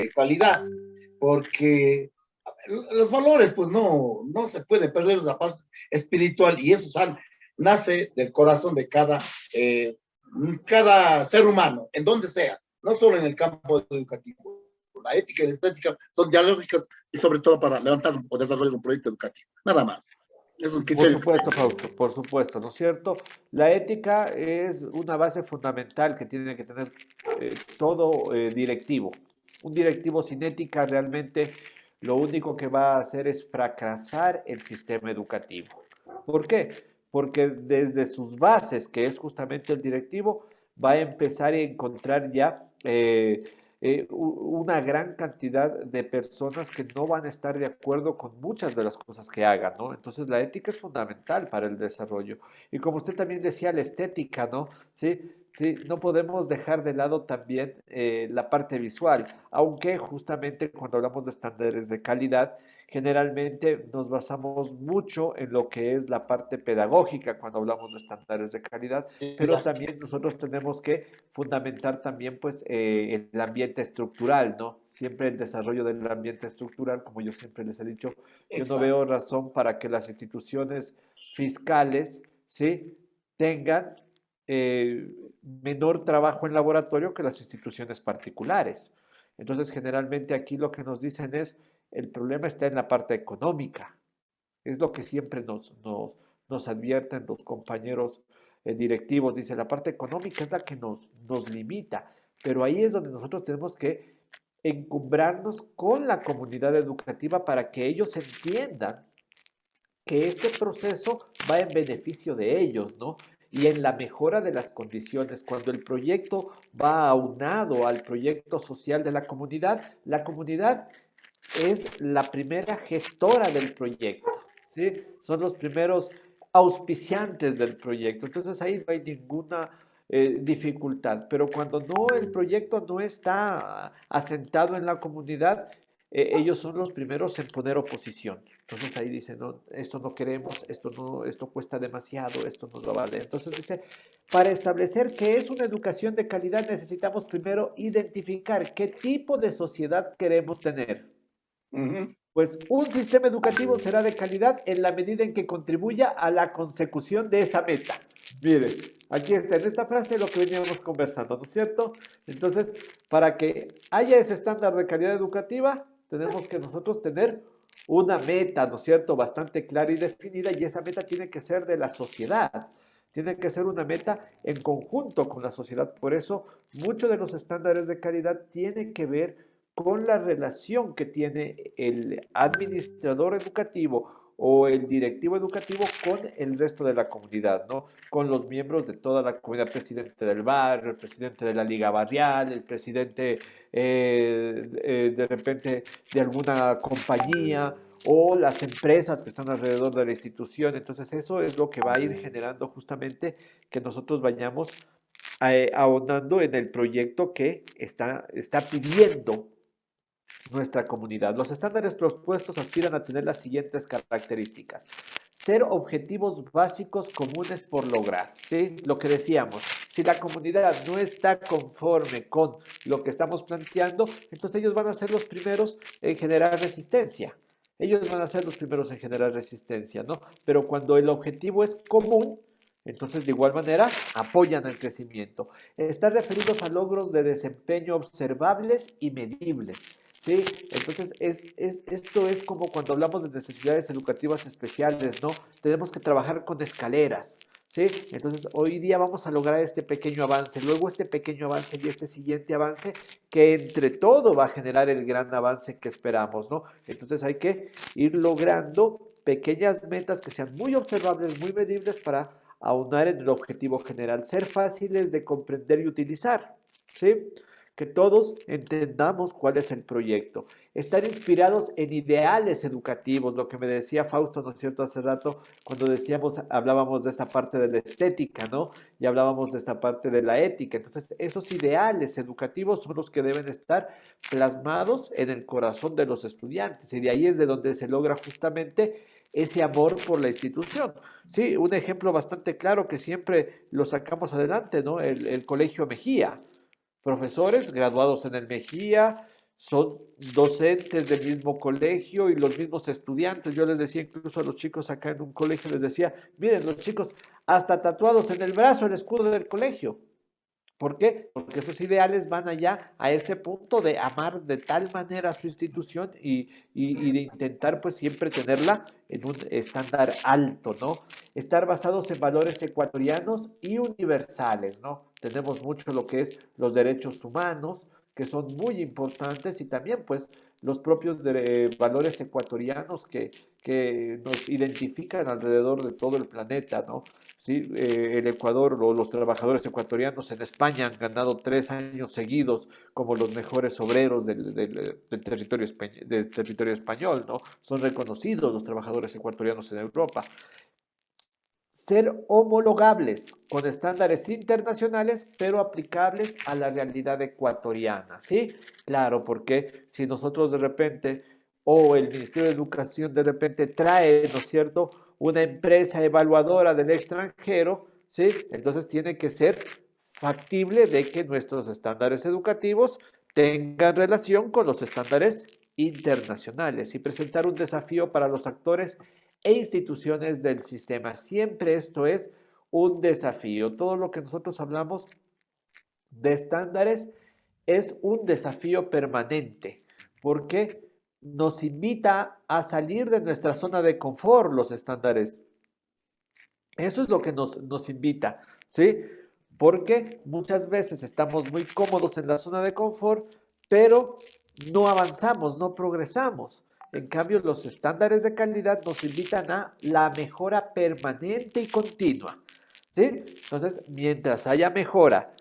de calidad, porque los valores, pues no se puede perder la parte espiritual y eso nace del corazón de cada ser humano, en donde sea, no solo en el campo educativo. La ética y la estética son dialógicas y sobre todo para levantar o desarrollar un proyecto educativo. Nada más. Es un Por criterio. supuesto, Fausto, por supuesto, ¿no es cierto? La ética es una base fundamental que tiene que tener todo directivo. Un directivo sin ética realmente lo único que va a hacer es fracasar el sistema educativo. ¿Por qué? Porque desde sus bases, que es justamente el directivo, va a empezar a encontrar ya una gran cantidad de personas que no van a estar de acuerdo con muchas de las cosas que hagan, ¿no? Entonces la ética es fundamental para el desarrollo. Y como usted también decía, la estética, ¿no? Sí, sí, no podemos dejar de lado también la parte visual, aunque justamente cuando hablamos de estándares de calidad, generalmente nos basamos mucho en lo que es la parte pedagógica cuando hablamos de estándares de calidad, pero también nosotros tenemos que fundamentar también pues el ambiente estructural, ¿no? Siempre el desarrollo del ambiente estructural, como yo siempre les he dicho, yo no veo Exacto. razón para que las instituciones fiscales, ¿sí? tengan eh, menor trabajo en laboratorio que las instituciones particulares. Entonces, generalmente aquí lo que nos dicen es, el problema está en la parte económica. Es lo que siempre nos advierten los compañeros directivos. Dice, la parte económica es la que nos limita, pero ahí es donde nosotros tenemos que encumbrarnos con la comunidad educativa para que ellos entiendan que este proceso va en beneficio de ellos, ¿no? Y en la mejora de las condiciones. Cuando el proyecto va aunado al proyecto social de la comunidad es la primera gestora del proyecto, ¿sí? Son los primeros auspiciantes del proyecto. Entonces ahí no hay ninguna dificultad. Pero cuando no, el proyecto no está asentado en la comunidad, ellos son los primeros en poner oposición. Entonces ahí dicen, no, esto no queremos, esto no, esto cuesta demasiado, esto no lo vale. Entonces dice, para establecer qué es una educación de calidad necesitamos primero identificar qué tipo de sociedad queremos tener. Uh -huh. Pues un sistema educativo será de calidad en la medida en que contribuya a la consecución de esa meta. Mire, aquí está en esta frase lo que veníamos conversando, ¿no es cierto? Entonces, para que haya ese estándar de calidad educativa, tenemos que nosotros tener una meta, ¿no es cierto?, bastante clara y definida, y esa meta tiene que ser de la sociedad. Tiene que ser una meta en conjunto con la sociedad. Por eso, muchos de los estándares de calidad tienen que ver con la relación que tiene el administrador educativo o el directivo educativo con el resto de la comunidad, ¿no? Con los miembros de toda la comunidad, presidente del barrio, el presidente de la liga barrial, el presidente de repente de alguna compañía o las empresas que están alrededor de la institución. Entonces eso es lo que va a ir generando justamente que nosotros vayamos ahondando en el proyecto que está pidiendo nuestra comunidad. Los estándares propuestos aspiran a tener las siguientes características. Ser objetivos básicos comunes por lograr, ¿sí? Lo que decíamos, si la comunidad no está conforme con lo que estamos planteando, entonces ellos van a ser los primeros en generar resistencia. Ellos van a ser los primeros en generar resistencia, ¿no? Pero cuando el objetivo es común, entonces de igual manera apoyan el crecimiento. Están referidos a logros de desempeño observables y medibles. Sí, entonces esto es como cuando hablamos de necesidades educativas especiales, ¿no? Tenemos que trabajar con escaleras, ¿sí? Entonces hoy día vamos a lograr este pequeño avance, luego este pequeño avance y este siguiente avance, que entre todo va a generar el gran avance que esperamos, ¿no? Entonces hay que ir logrando pequeñas metas que sean muy observables, muy medibles para aunar en el objetivo general, ser fáciles de comprender y utilizar, ¿sí? Que todos entendamos cuál es el proyecto. Estar inspirados en ideales educativos, lo que me decía Fausto, ¿no es cierto?, hace rato, cuando decíamos, hablábamos de esta parte de la estética, ¿no? Y hablábamos de esta parte de la ética. Entonces, esos ideales educativos son los que deben estar plasmados en el corazón de los estudiantes. Y de ahí es de donde se logra justamente ese amor por la institución. Sí, un ejemplo bastante claro que siempre lo sacamos adelante, ¿no? El Colegio Mejía, profesores graduados en el Mejía, son docentes del mismo colegio y los mismos estudiantes. Yo les decía incluso a los chicos acá en un colegio, les decía, miren los chicos, hasta tatuados en el brazo el escudo del colegio. ¿Por qué? Porque esos ideales van allá a ese punto de amar de tal manera a su institución y de intentar pues siempre tenerla en un estándar alto, ¿no? Estar basados en valores ecuatorianos y universales, ¿no? Tenemos mucho lo que es los derechos humanos, que son muy importantes y también pues los propios valores ecuatorianos que nos identifican alrededor de todo el planeta, ¿no? ¿Sí? El Ecuador o los trabajadores ecuatorianos en España han ganado 3 años seguidos como los mejores obreros del territorio español, ¿no? Son reconocidos los trabajadores ecuatorianos en Europa. Ser homologables con estándares internacionales, pero aplicables a la realidad ecuatoriana, ¿sí? Claro, porque si nosotros de repente, o el Ministerio de Educación de repente trae, ¿no es cierto?, una empresa evaluadora del extranjero, ¿sí? Entonces tiene que ser factible de que nuestros estándares educativos tengan relación con los estándares internacionales y presentar un desafío para los actores e instituciones del sistema. Siempre esto es un desafío. Todo lo que nosotros hablamos de estándares es un desafío permanente, porque nos invita a salir de nuestra zona de confort los estándares. Eso es lo que nos invita, ¿sí? Porque muchas veces estamos muy cómodos en la zona de confort, pero no avanzamos, no progresamos. En cambio, los estándares de calidad nos invitan a la mejora permanente y continua, ¿sí? Entonces, mientras haya mejora,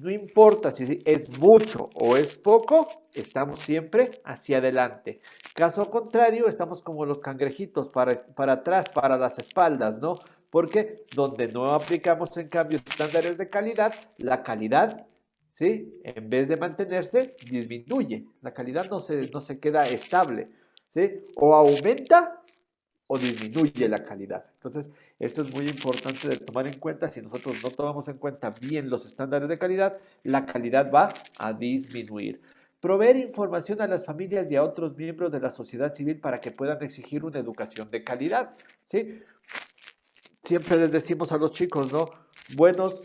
no importa si es mucho o es poco, estamos siempre hacia adelante. Caso contrario, estamos como los cangrejitos para atrás, para las espaldas, ¿no? Porque donde no aplicamos en cambio estándares de calidad, la calidad, ¿sí? En vez de mantenerse, disminuye. La calidad no se queda estable, ¿sí? O aumenta o disminuye la calidad. Entonces, esto es muy importante de tomar en cuenta. Si nosotros no tomamos en cuenta bien los estándares de calidad, la calidad va a disminuir. Proveer información a las familias y a otros miembros de la sociedad civil para que puedan exigir una educación de calidad, ¿sí? Siempre les decimos a los chicos, ¿no? Buenos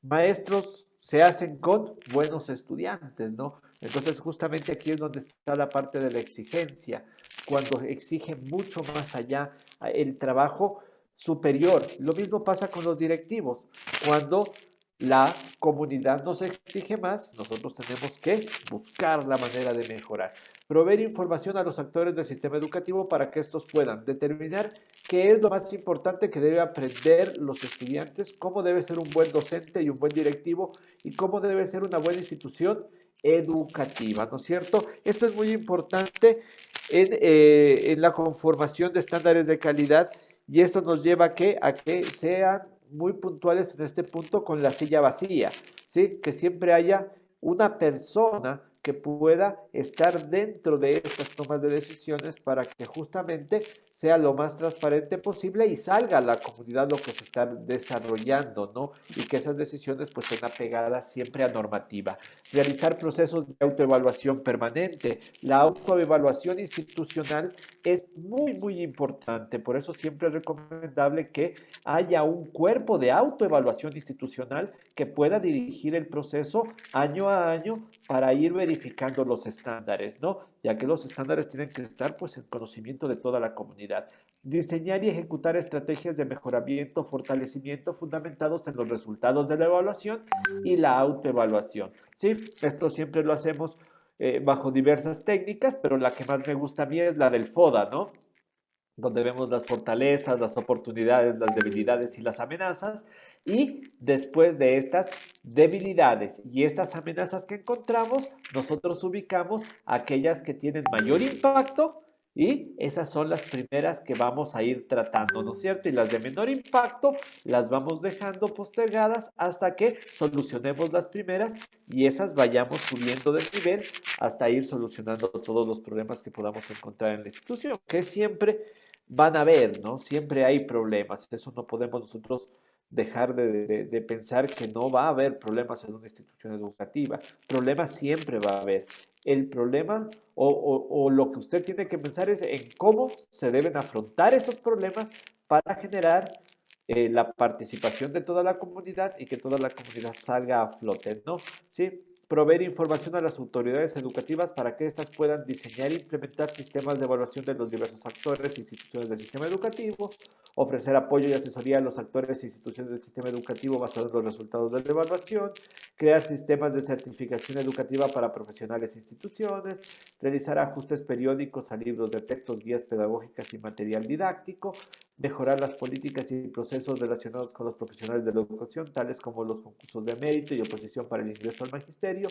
maestros se hacen con buenos estudiantes, ¿no? Entonces, justamente aquí es donde está la parte de la exigencia, cuando exige mucho más allá el trabajo superior. Lo mismo pasa con los directivos. Cuando la comunidad nos exige más, nosotros tenemos que buscar la manera de mejorar. Proveer información a los actores del sistema educativo para que estos puedan determinar qué es lo más importante que debe aprender los estudiantes, cómo debe ser un buen docente y un buen directivo y cómo debe ser una buena institución educativa, ¿no es cierto? Esto es muy importante en la conformación de estándares de calidad y esto nos lleva a que sean muy puntuales en este punto con la silla vacía, ¿sí? Que siempre haya una persona que pueda estar dentro de estas tomas de decisiones para que justamente sea lo más transparente posible y salga a la comunidad lo que se está desarrollando, ¿no? Y que esas decisiones pues estén apegadas siempre a normativa. Realizar procesos de autoevaluación permanente. La autoevaluación institucional es muy, muy importante. Por eso siempre es recomendable que haya un cuerpo de autoevaluación institucional que pueda dirigir el proceso año a año para ir verificando los estándares, ¿no? Ya que los estándares tienen que estar pues en conocimiento de toda la comunidad. Diseñar y ejecutar estrategias de mejoramiento, fortalecimiento fundamentados en los resultados de la evaluación y la autoevaluación, ¿sí? Esto siempre lo hacemos bajo diversas técnicas, pero la que más me gusta a mí es la del FODA, ¿no? Donde vemos las fortalezas, las oportunidades, las debilidades y las amenazas. Y después de estas debilidades y estas amenazas que encontramos, nosotros ubicamos aquellas que tienen mayor impacto y esas son las primeras que vamos a ir tratando, ¿no es cierto? Y las de menor impacto las vamos dejando postergadas hasta que solucionemos las primeras y esas vayamos subiendo de nivel hasta ir solucionando todos los problemas que podamos encontrar en la institución, que siempre van a haber, ¿no? Siempre hay problemas, eso no podemos nosotros dejar de pensar que no va a haber problemas en una institución educativa. Problemas siempre va a haber. El problema o lo que usted tiene que pensar es en cómo se deben afrontar esos problemas para generar la participación de toda la comunidad y que toda la comunidad salga a flote, ¿no? Sí, proveer información a las autoridades educativas para que éstas puedan diseñar e implementar sistemas de evaluación de los diversos actores e instituciones del sistema educativo, ofrecer apoyo y asesoría a los actores e instituciones del sistema educativo basados en los resultados de la evaluación, crear sistemas de certificación educativa para profesionales e instituciones, realizar ajustes periódicos a libros de textos, guías pedagógicas y material didáctico, mejorar las políticas y procesos relacionados con los profesionales de la educación, tales como los concursos de mérito y oposición para el ingreso al magisterio,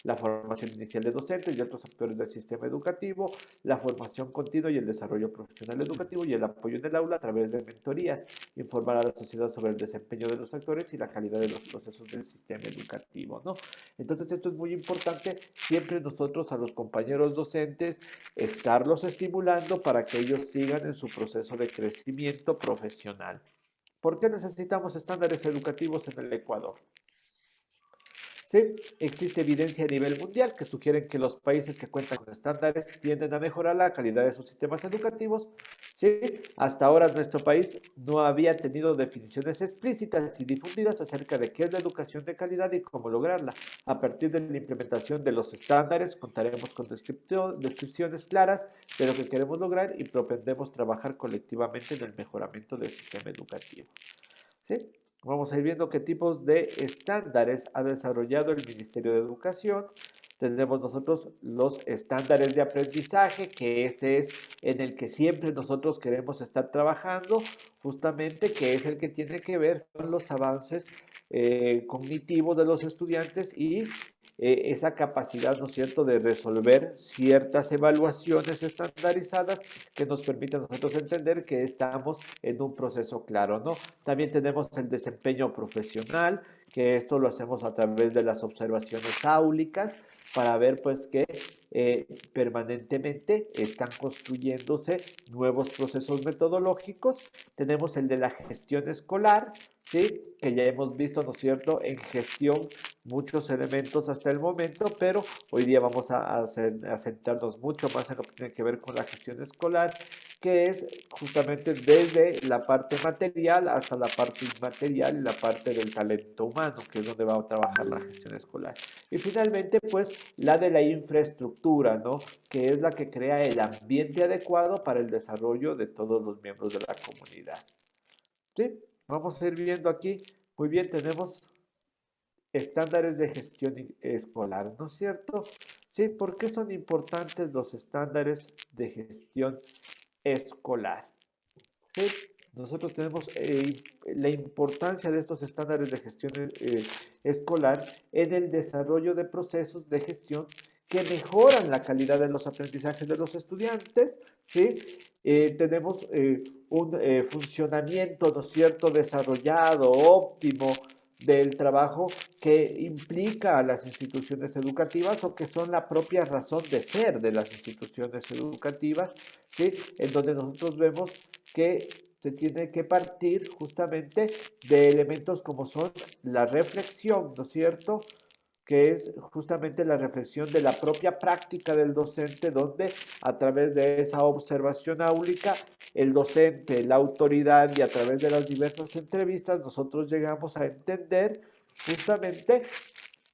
la formación inicial de docentes y otros actores del sistema educativo, la formación continua y el desarrollo profesional educativo y el apoyo en el aula a través de mentorías, informar a la sociedad sobre el desempeño de los actores y la calidad de los procesos del sistema educativo, ¿no? Entonces esto es muy importante, siempre nosotros a los compañeros docentes estarlos estimulando para que ellos sigan en su proceso de crecimiento profesional. ¿Por qué necesitamos estándares educativos en el Ecuador? Sí, existe evidencia a nivel mundial que sugieren que los países que cuentan con estándares tienden a mejorar la calidad de sus sistemas educativos. Sí, hasta ahora nuestro país no había tenido definiciones explícitas y difundidas acerca de qué es la educación de calidad y cómo lograrla. A partir de la implementación de los estándares, contaremos con descripciones claras de lo que queremos lograr y propendemos trabajar colectivamente en el mejoramiento del sistema educativo. ¿Sí? Vamos a ir viendo qué tipos de estándares ha desarrollado el Ministerio de Educación. Tenemos nosotros los estándares de aprendizaje, que este es en el que siempre nosotros queremos estar trabajando, justamente que es el que tiene que ver con los avances cognitivos de los estudiantes y esa capacidad, ¿no es cierto?, de resolver ciertas evaluaciones estandarizadas que nos permiten a nosotros entender que estamos en un proceso claro, ¿no? También tenemos el desempeño profesional, que esto lo hacemos a través de las observaciones áulicas para ver pues que permanentemente están construyéndose nuevos procesos metodológicos. Tenemos el de la gestión escolar, ¿sí? Que ya hemos visto, ¿no es cierto?, en gestión muchos elementos hasta el momento, pero hoy día vamos a centrarnos mucho más en lo que tiene que ver con la gestión escolar, que es justamente desde la parte material hasta la parte inmaterial y la parte del talento humano, que es donde va a trabajar la gestión escolar. Y finalmente, pues, la de la infraestructura, ¿no? Que es la que crea el ambiente adecuado para el desarrollo de todos los miembros de la comunidad. ¿Sí? Vamos a ir viendo aquí. Muy bien, tenemos estándares de gestión escolar, ¿no es cierto? Sí, ¿por qué son importantes los estándares de gestión escolar? ¿Sí? Nosotros tenemos la importancia de estos estándares de gestión escolar en el desarrollo de procesos de gestión que mejoran la calidad de los aprendizajes de los estudiantes, ¿sí? Tenemos un funcionamiento, ¿no es cierto?, desarrollado, óptimo del trabajo que implica a las instituciones educativas o que son la propia razón de ser de las instituciones educativas, ¿sí? En donde nosotros vemos que se tiene que partir justamente de elementos como son la reflexión, ¿no es cierto? Que es justamente la reflexión de la propia práctica del docente, donde a través de esa observación áulica, el docente, la autoridad y a través de las diversas entrevistas, nosotros llegamos a entender justamente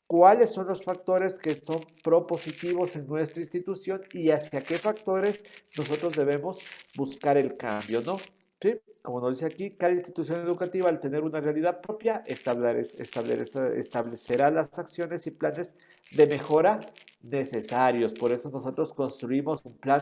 cuáles son los factores que son propositivos en nuestra institución y hacia qué factores nosotros debemos buscar el cambio, ¿no? ¿Sí? Como nos dice aquí, cada institución educativa al tener una realidad propia establecerá las acciones y planes de mejora necesarios. Por eso nosotros construimos un plan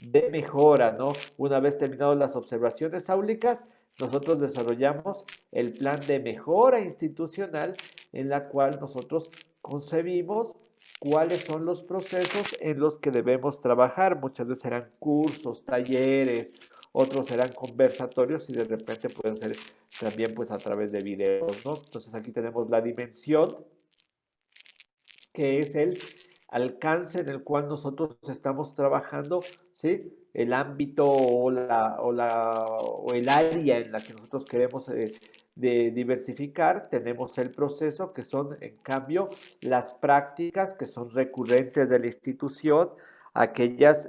de mejora, ¿no? Una vez terminadas las observaciones áulicas, nosotros desarrollamos el plan de mejora institucional en la cual nosotros concebimos cuáles son los procesos en los que debemos trabajar. Muchas veces serán cursos, talleres, otros serán conversatorios y de repente pueden ser también pues a través de videos, ¿no? Entonces aquí tenemos la dimensión que es el alcance en el cual nosotros estamos trabajando, ¿sí? El ámbito o el área en la que nosotros queremos de diversificar, tenemos el proceso, que son, en cambio, las prácticas que son recurrentes de la institución, aquellas,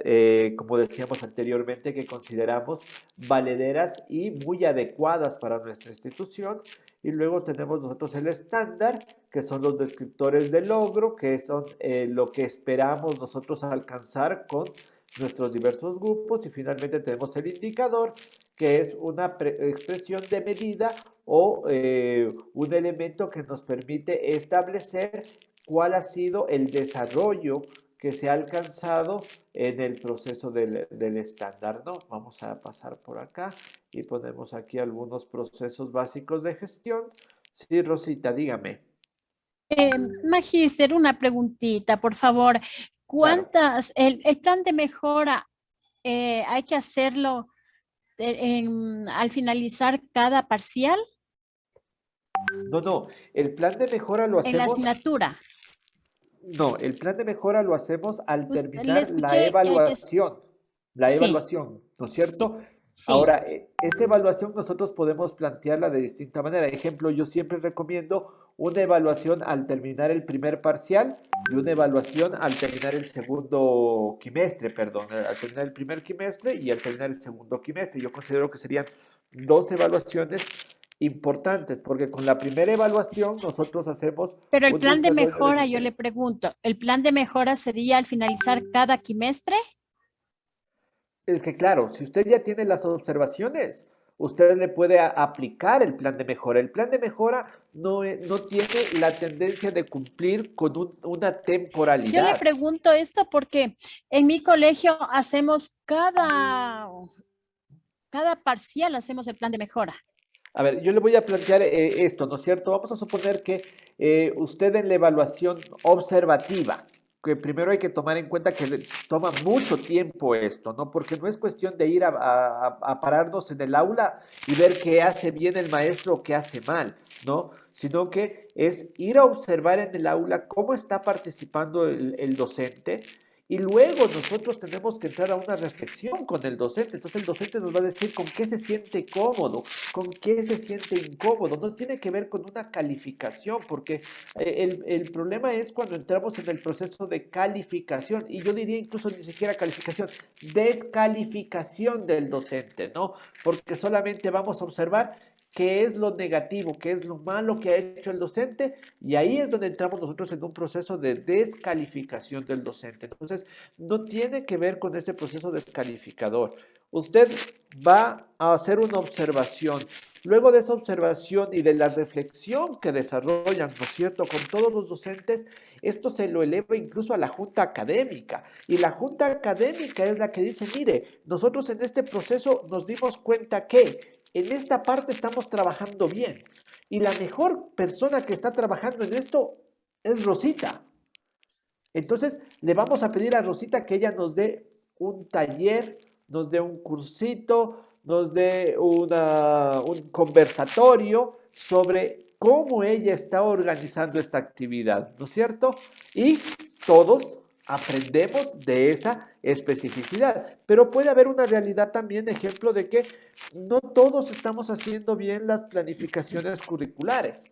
como decíamos anteriormente, que consideramos valederas y muy adecuadas para nuestra institución. Y luego tenemos nosotros el estándar, que son los descriptores de logro, que son lo que esperamos nosotros alcanzar con nuestros diversos grupos. Y finalmente tenemos el indicador, que es una expresión de medida o un elemento que nos permite establecer cuál ha sido el desarrollo que se ha alcanzado en el proceso del estándar, ¿no? Vamos a pasar por acá y ponemos aquí algunos procesos básicos de gestión. Sí, Rosita, dígame. Magíster, una preguntita, por favor. Claro. El plan de mejora hay que hacerlo al finalizar cada parcial No, no, el plan de mejora lo en la hacemos, asignatura? no, el plan de mejora lo hacemos al Le terminar escuché que hay que, la sí, evaluación, ¿no es sí, cierto? sí, Ahora, esta evaluación nosotros podemos plantearla de distinta manera. Ejemplo, yo siempre recomiendo una evaluación al terminar el primer parcial y una evaluación al terminar el segundo quimestre, perdón, al terminar el primer quimestre y al terminar el segundo quimestre. Yo considero que serían dos evaluaciones importantes, porque con la primera evaluación nosotros hacemos pero el un plan de desarrollo de mejora, yo criterio. le pregunto, ¿el plan de mejora sería al finalizar cada quimestre? Es que claro, si usted ya tiene las observaciones, usted le puede aplicar el plan de mejora. El plan de mejora no tiene la tendencia de cumplir con una Yo le temporalidad. pregunto esto porque en mi colegio hacemos cada parcial, hacemos el plan de mejora. A ver, yo le voy a plantear esto, ¿no es cierto? Vamos a suponer que usted en la evaluación observativa, que primero hay que tomar en cuenta que toma mucho tiempo esto, ¿no? Porque no es cuestión de ir a pararnos en el aula y ver qué hace bien el maestro o qué hace mal, ¿no? Sino que es ir a observar en el aula cómo está participando el docente, y luego nosotros tenemos que entrar a una reflexión con el docente. Entonces el docente nos va a decir con qué se siente cómodo, con qué se siente incómodo. No tiene que ver con una calificación, porque el problema es cuando entramos en el proceso de calificación, y yo diría incluso ni siquiera calificación, descalificación del docente, ¿no? Porque solamente vamos a observar qué es lo negativo, qué es lo malo que ha hecho el docente, y ahí es donde entramos nosotros en un proceso de descalificación del docente. Entonces, no tiene que ver con este proceso descalificador. Usted va a hacer una observación. Luego de esa observación y de la reflexión que desarrollan, ¿no es cierto?, con todos los docentes, esto se lo eleva incluso a la junta académica. Y la junta académica es la que dice, mire, nosotros en este proceso nos dimos cuenta que en esta parte estamos trabajando bien. Y la mejor persona que está trabajando en esto es Rosita. Entonces, le vamos a pedir a Rosita que ella nos dé un taller, nos dé un cursito, nos dé un conversatorio sobre cómo ella está organizando esta actividad, ¿no es cierto? Y todos aprendemos de esa especificidad. Pero puede haber una realidad también, ejemplo de que no todos estamos haciendo bien las planificaciones curriculares.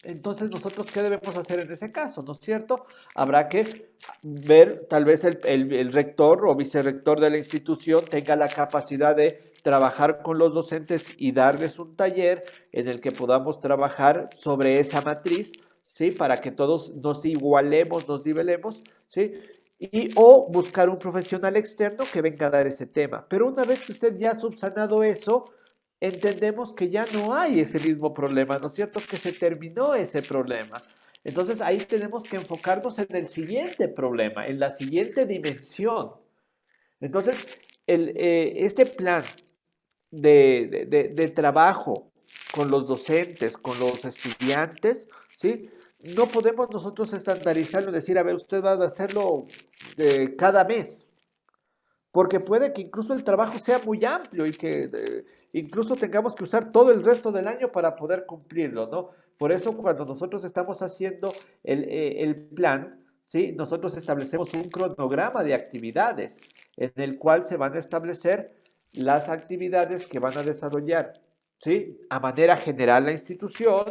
Entonces, nosotros, ¿qué debemos hacer en ese caso? ¿No es cierto? Habrá que ver, tal vez el rector o vicerrector de la institución tenga la capacidad de trabajar con los docentes y darles un taller en el que podamos trabajar sobre esa matriz, ¿sí? Para que todos nos igualemos, nos nivelemos, ¿sí? Y, o buscar un profesional externo que venga a dar ese tema. Pero una vez que usted ya ha subsanado eso, entendemos que ya no hay ese mismo problema, ¿no es cierto? Que se terminó ese problema. Entonces ahí tenemos que enfocarnos en el siguiente problema, en la siguiente dimensión. Entonces, este plan de trabajo con los docentes, con los estudiantes, ¿sí? No podemos nosotros estandarizarlo y decir, a ver, usted va a hacerlo cada mes, porque puede que incluso el trabajo sea muy amplio y que incluso tengamos que usar todo el resto del año para poder cumplirlo, ¿no? Por eso cuando nosotros estamos haciendo el plan, ¿sí? Nosotros establecemos un cronograma de actividades en el cual se van a establecer las actividades que van a desarrollar ¿sí? A manera general la institución,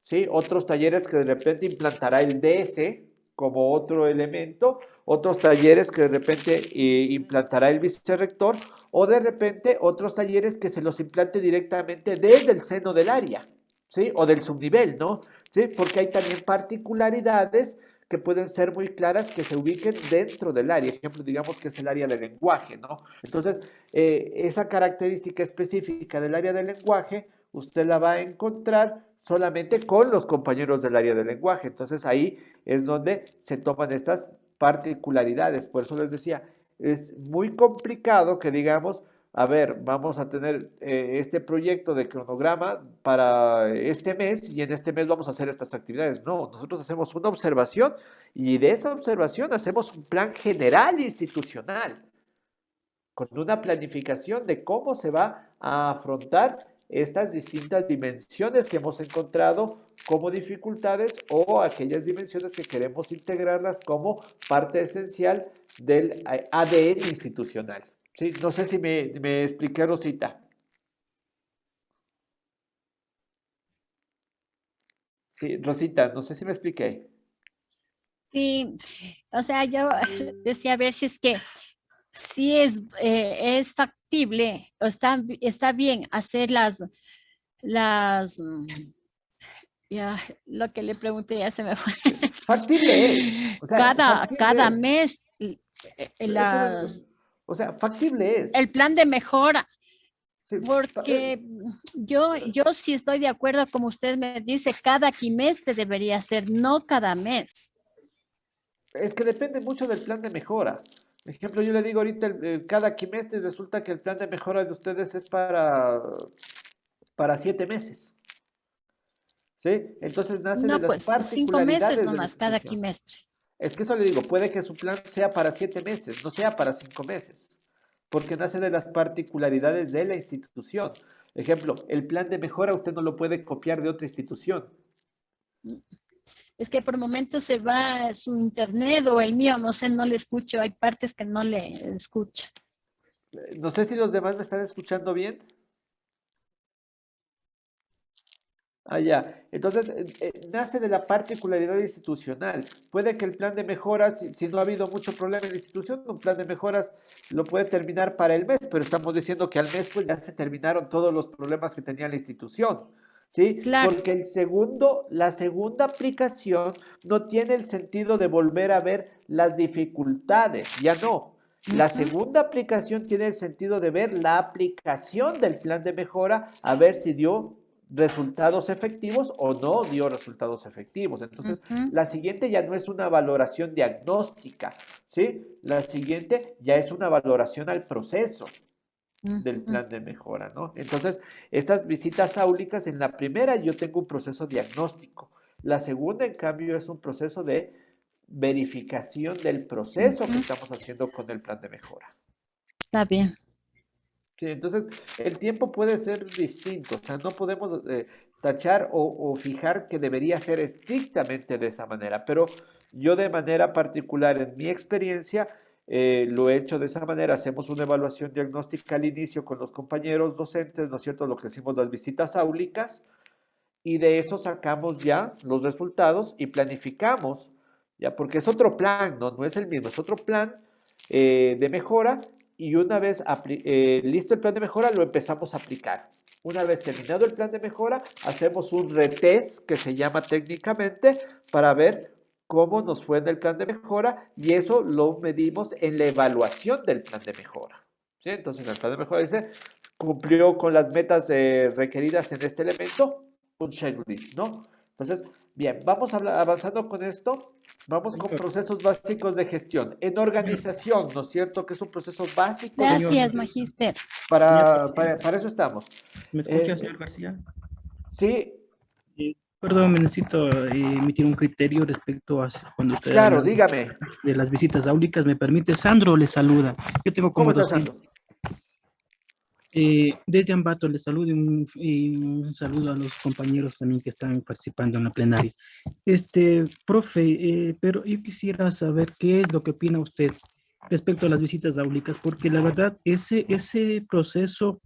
¿sí? Otros talleres que de repente implantará el DS como otro elemento, otros talleres que de repente implantará el vicerrector, o de repente otros talleres que se los implante directamente desde el seno del área, ¿sí? O del subnivel, ¿no? ¿Sí? Porque hay también particularidades que pueden ser muy claras que se ubiquen dentro del área. Ejemplo, digamos que es el área del lenguaje, ¿no? Entonces, esa característica específica del área del lenguaje, usted la va a encontrar solamente con los compañeros del área del lenguaje. Entonces, ahí es donde se toman estas particularidades. Por eso les decía, es muy complicado que digamos, a ver, vamos a tener este proyecto de cronograma para este mes y en este mes vamos a hacer estas actividades. No, nosotros hacemos una observación y de esa observación hacemos un plan general institucional con una planificación de cómo se va a afrontar estas distintas dimensiones que hemos encontrado como dificultades o aquellas dimensiones que queremos integrarlas como parte esencial del ADN institucional. ¿Sí? No sé si me expliqué, Rosita. Sí, Rosita, no sé si me expliqué. Sí, o sea, yo decía a ver si es que si es factible o está bien hacer las, ya, lo que le pregunté ya se me fue. Factible es, o sea, factible Cada es. mes Eso lo digo. O sea, factible es. el plan de mejora, Sí, porque yo sí estoy de acuerdo, como usted me dice, cada quimestre debería ser, no cada mes. es que depende mucho del plan de mejora. Por ejemplo, yo le digo ahorita cada quimestre y resulta que el plan de mejora de ustedes es para 7 meses. ¿Sí? Entonces nace de No, las pues 5 meses particularidades de la nomás cada institución. quimestre. Es que eso le digo, puede que su plan sea para 7 meses, no sea para 5 meses, porque nace de las particularidades de la institución. Ejemplo, el plan de mejora usted no lo puede copiar de otra institución. Es que por momentos se va su internet o el mío, no sé, no le escucho. Hay partes que no le escucho. No sé si los demás me están escuchando bien. Ah, ya. Entonces, nace de la particularidad institucional. Puede que el plan de mejoras, si no ha habido mucho problema en la institución, un plan de mejoras lo puede terminar para el mes, pero estamos diciendo que al mes pues ya se terminaron todos los problemas que tenía la institución, ¿sí? Claro. Porque la segunda aplicación no tiene el sentido de volver a ver las dificultades, ya no. La Ujú. segunda aplicación tiene el sentido de ver la aplicación del plan de mejora, a ver si dio resultados efectivos o no dio resultados efectivos. Entonces, Ujú. la siguiente ya no es una valoración diagnóstica, ¿sí? La siguiente ya es una valoración al proceso del Ujú. plan de mejora, ¿no? Entonces, estas visitas áulicas, en la primera yo tengo un proceso diagnóstico, la segunda, en cambio, es un proceso de verificación del proceso que Ujú. estamos haciendo con el plan de mejora. Está bien. Sí, entonces el tiempo puede ser distinto, o sea, no podemos tachar o fijar que debería ser estrictamente de esa manera, pero yo de manera particular en mi experiencia lo he hecho de esa manera, hacemos una evaluación diagnóstica al inicio con los compañeros docentes, ¿no es cierto? Lo que decimos las visitas áulicas y de eso sacamos ya los resultados y planificamos, ya, porque es otro plan, no, no es el mismo, es otro plan de mejora y una vez listo el plan de mejora lo empezamos a aplicar. Una vez terminado el plan de mejora, hacemos un retest que se llama técnicamente para ver cómo nos fue en el plan de mejora y eso lo medimos en la evaluación del plan de mejora. ¿Sí? Entonces el plan de mejora dice, cumplió con las metas requeridas en este elemento, un checklist, ¿no? Entonces, bien, vamos avanzando con esto. Vamos con Señor, procesos básicos de gestión. En señor, organización, ¿no es cierto? Que es un proceso básico de señor, Gracias, gestión. magíster. señor Para eso estamos. ¿me escucha, señor Eh, García? sí, Perdón, me necesito emitir un criterio respecto a cuando usted claro, habla dígame. de las visitas áulicas. ¿Me permite? Sandro le saluda. Yo tengo ¿Cómo como estás, docente. Sandro? Desde Ambato le saludo y un saludo a los compañeros también que están participando en la plenaria. Profe, pero yo quisiera saber qué es lo que opina usted respecto a las visitas áulicas, porque la verdad, ese proceso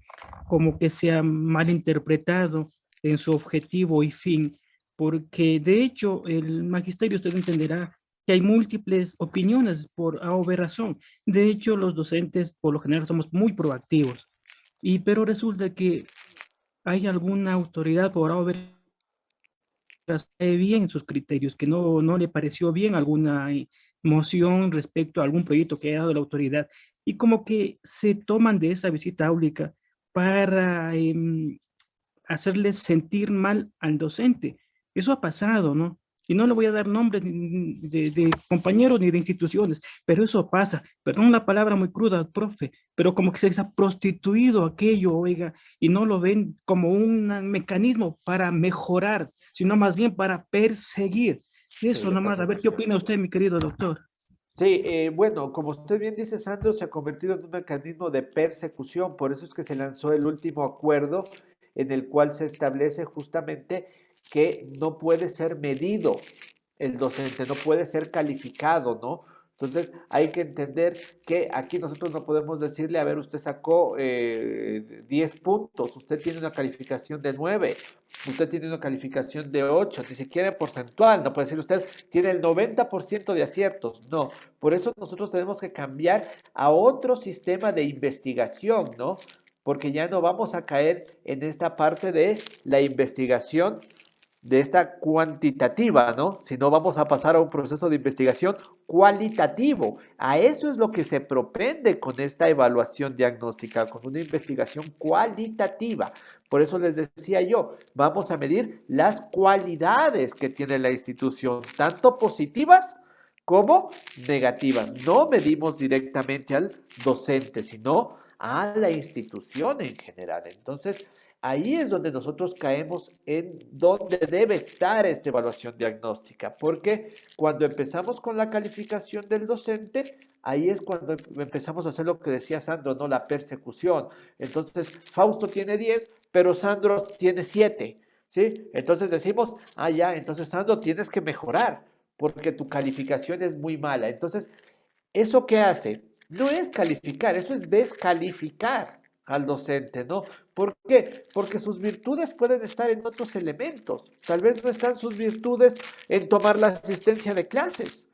como que se ha malinterpretado en su objetivo y fin, porque de hecho el magisterio, usted entenderá que hay múltiples opiniones por A o B razón. De hecho, los docentes por lo general somos muy proactivos, pero resulta que hay alguna autoridad por A o B bien sus criterios, que no le pareció bien alguna moción respecto a algún proyecto que haya dado la autoridad, y como que se toman de esa visita áulica para hacerles sentir mal al docente. Eso ha pasado, ¿no? Y no le voy a dar nombres de compañeros ni de instituciones, pero eso pasa. Perdón la palabra muy cruda, profe, pero como que se ha prostituido aquello, oiga, y no lo ven como un mecanismo para mejorar, sino más bien para perseguir. Sí, Eso le nomás, paso a ver lo qué opina cierto. usted, mi querido doctor. Sí, bueno, como usted bien dice, Sandro, se ha convertido en un mecanismo de persecución, por eso es que se lanzó el último acuerdo en el cual se establece justamente que no puede ser medido el docente, no puede ser calificado, ¿no? Entonces hay que entender que aquí nosotros no podemos decirle, a ver, usted sacó 10 puntos, usted tiene una calificación de 9, usted tiene una calificación de 8, ni siquiera en porcentual, no puede decir usted tiene el 90% de aciertos, no. Por eso nosotros tenemos que cambiar a otro sistema de investigación, ¿no? Porque ya no vamos a caer en esta parte de la investigación de esta cuantitativa, ¿no? Sino vamos a pasar a un proceso de investigación cualitativo. A eso es lo que se propende con esta evaluación diagnóstica, con una investigación cualitativa. Por eso les decía yo, vamos a medir las cualidades que tiene la institución, tanto positivas como negativas. No medimos directamente al docente, sino a la institución en general. Entonces, ahí es donde nosotros caemos en donde debe estar esta evaluación diagnóstica, porque cuando empezamos con la calificación del docente, ahí es cuando empezamos a hacer lo que decía Sandro, ¿no? La persecución. Entonces, Fausto tiene 10, pero Sandro tiene 7, ¿sí? Entonces decimos, ah, ya, entonces Sandro tienes que mejorar, porque tu calificación es muy mala. Entonces, ¿eso qué hace? No es calificar, eso es descalificar al docente, ¿no? ¿Por qué? Porque sus virtudes pueden estar en otros elementos. Tal vez no están sus virtudes en tomar la asistencia de clases,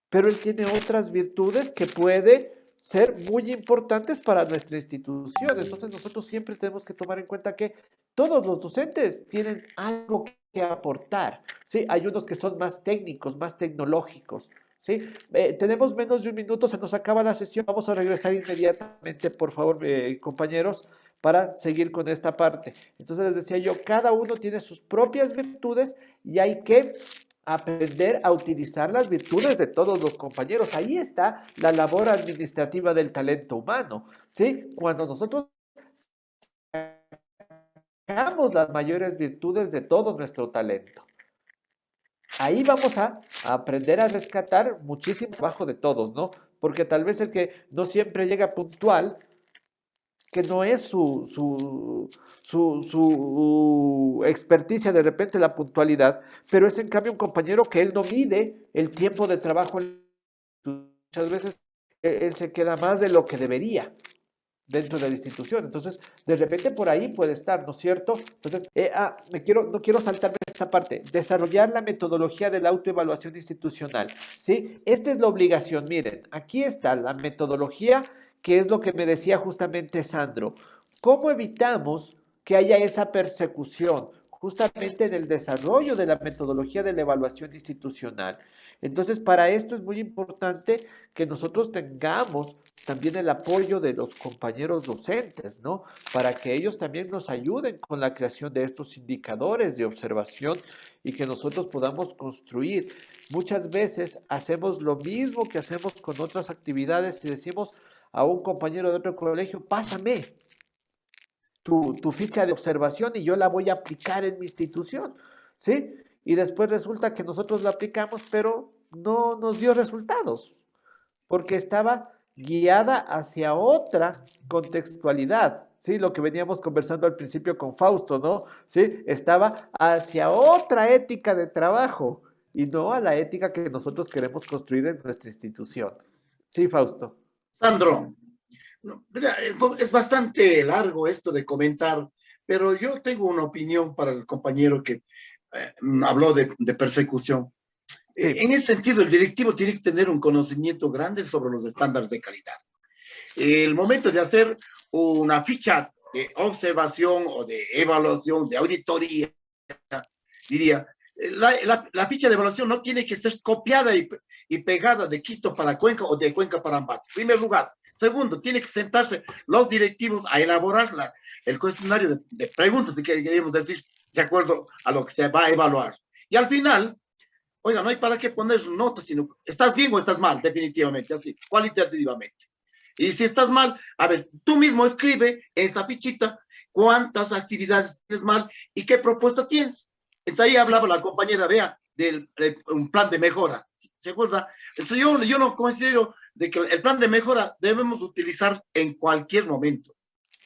pero él tiene otras virtudes que pueden ser muy importantes para nuestra institución. Entonces nosotros siempre tenemos que tomar en cuenta que todos los docentes tienen algo que aportar, ¿sí? Hay unos que son más técnicos, más tecnológicos, ¿sí? Tenemos menos de un minuto, se nos acaba la sesión, vamos a regresar inmediatamente, por favor, compañeros, para seguir con esta parte. Entonces les decía yo, cada uno tiene sus propias virtudes y hay que aprender a utilizar las virtudes de todos los compañeros. Ahí está la labor administrativa del talento humano, ¿sí? Cuando nosotros sacamos las mayores virtudes de todo nuestro talento. Ahí vamos a aprender a rescatar muchísimo trabajo de todos, ¿no? Porque tal vez el que no siempre llega puntual, que no es su experticia de repente la puntualidad, pero es en cambio un compañero que él no mide el tiempo de trabajo. Muchas veces él se queda más de lo que debería dentro de la institución. Entonces, de repente por ahí puede estar, ¿no es cierto? Entonces, no quiero saltarme esta parte. Desarrollar la metodología de la autoevaluación institucional, ¿sí? Esta es la obligación. Miren, aquí está la metodología, que es lo que me decía justamente Sandro. ¿Cómo evitamos que haya esa persecución? Justamente en el desarrollo de la metodología de la evaluación institucional. Entonces, para esto es muy importante que nosotros tengamos también el apoyo de los compañeros docentes, ¿no? Para que ellos también nos ayuden con la creación de estos indicadores de observación y que nosotros podamos construir. Muchas veces hacemos lo mismo que hacemos con otras actividades y decimos a un compañero de otro colegio, pásame tu ficha de observación y yo la voy a aplicar en mi institución, ¿sí? Y después resulta que nosotros la aplicamos, pero no nos dio resultados porque estaba guiada hacia otra contextualidad, ¿sí? Lo que veníamos conversando al principio con Fausto, ¿no? ¿Sí? Estaba hacia otra ética de trabajo y no a la ética que nosotros queremos construir en nuestra institución. Sí, Fausto. Sandro, No, mira, es bastante largo esto de comentar, pero yo tengo una opinión para el compañero que habló de persecución. Sí, En ese sentido, el directivo tiene que tener un conocimiento grande sobre los estándares de calidad. El momento de hacer una ficha de observación o de evaluación, de auditoría, diría, la ficha de evaluación no tiene que ser copiada y pegada de Quito para Cuenca o de Cuenca para Ambato. En primer lugar. Segundo, tiene que sentarse los directivos a elaborar el cuestionario de preguntas, que queremos decir, de acuerdo a lo que se va a evaluar. Y al final, oiga, no hay para qué poner notas, sino estás bien o estás mal, definitivamente, así, cualitativamente. Y si estás mal, a ver, tú mismo escribe en esta fichita cuántas actividades tienes mal y qué propuesta tienes. Entonces ahí hablaba la compañera Bea de un plan de mejora. ¿Se acuerda? Entonces yo no considero de que el plan de mejora debemos utilizar en cualquier momento.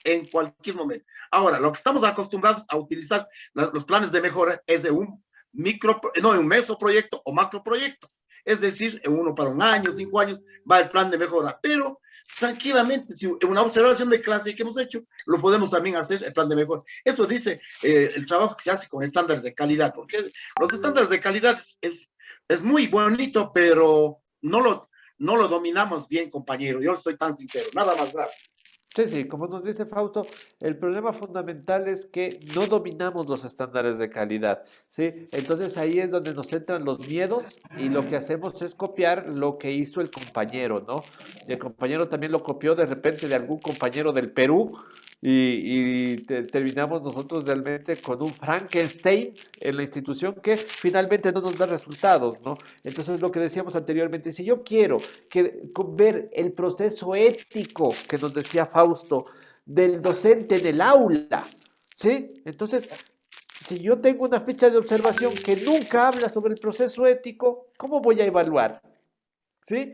En cualquier momento. Ahora, lo que estamos acostumbrados a utilizar los planes de mejora es de un un mesoproyecto o macroproyecto. Es decir, en uno para un año, 5 años, va el plan de mejora. Pero tranquilamente, si en una observación de clase que hemos hecho, lo podemos también hacer el plan de mejora. Esto dice el trabajo que se hace con estándares de calidad, porque los estándares de calidad es muy bonito, pero no lo dominamos bien, compañero. Yo estoy tan sincero, nada más grave. sí, sí, como nos dice Fausto, el problema fundamental es que no dominamos los estándares de calidad, ¿sí? Entonces ahí es donde nos entran los miedos y lo que hacemos es copiar lo que hizo el compañero, ¿no? Y el compañero también lo copió de repente de algún compañero del Perú y terminamos nosotros realmente con un Frankenstein en la institución que finalmente no nos da resultados, ¿no? Entonces lo que decíamos anteriormente, si yo quiero ver el proceso ético que nos decía Fausto del docente en el aula, ¿sí? Entonces, si yo tengo una ficha de observación que nunca habla sobre el proceso ético, ¿cómo voy a evaluar? ¿Sí?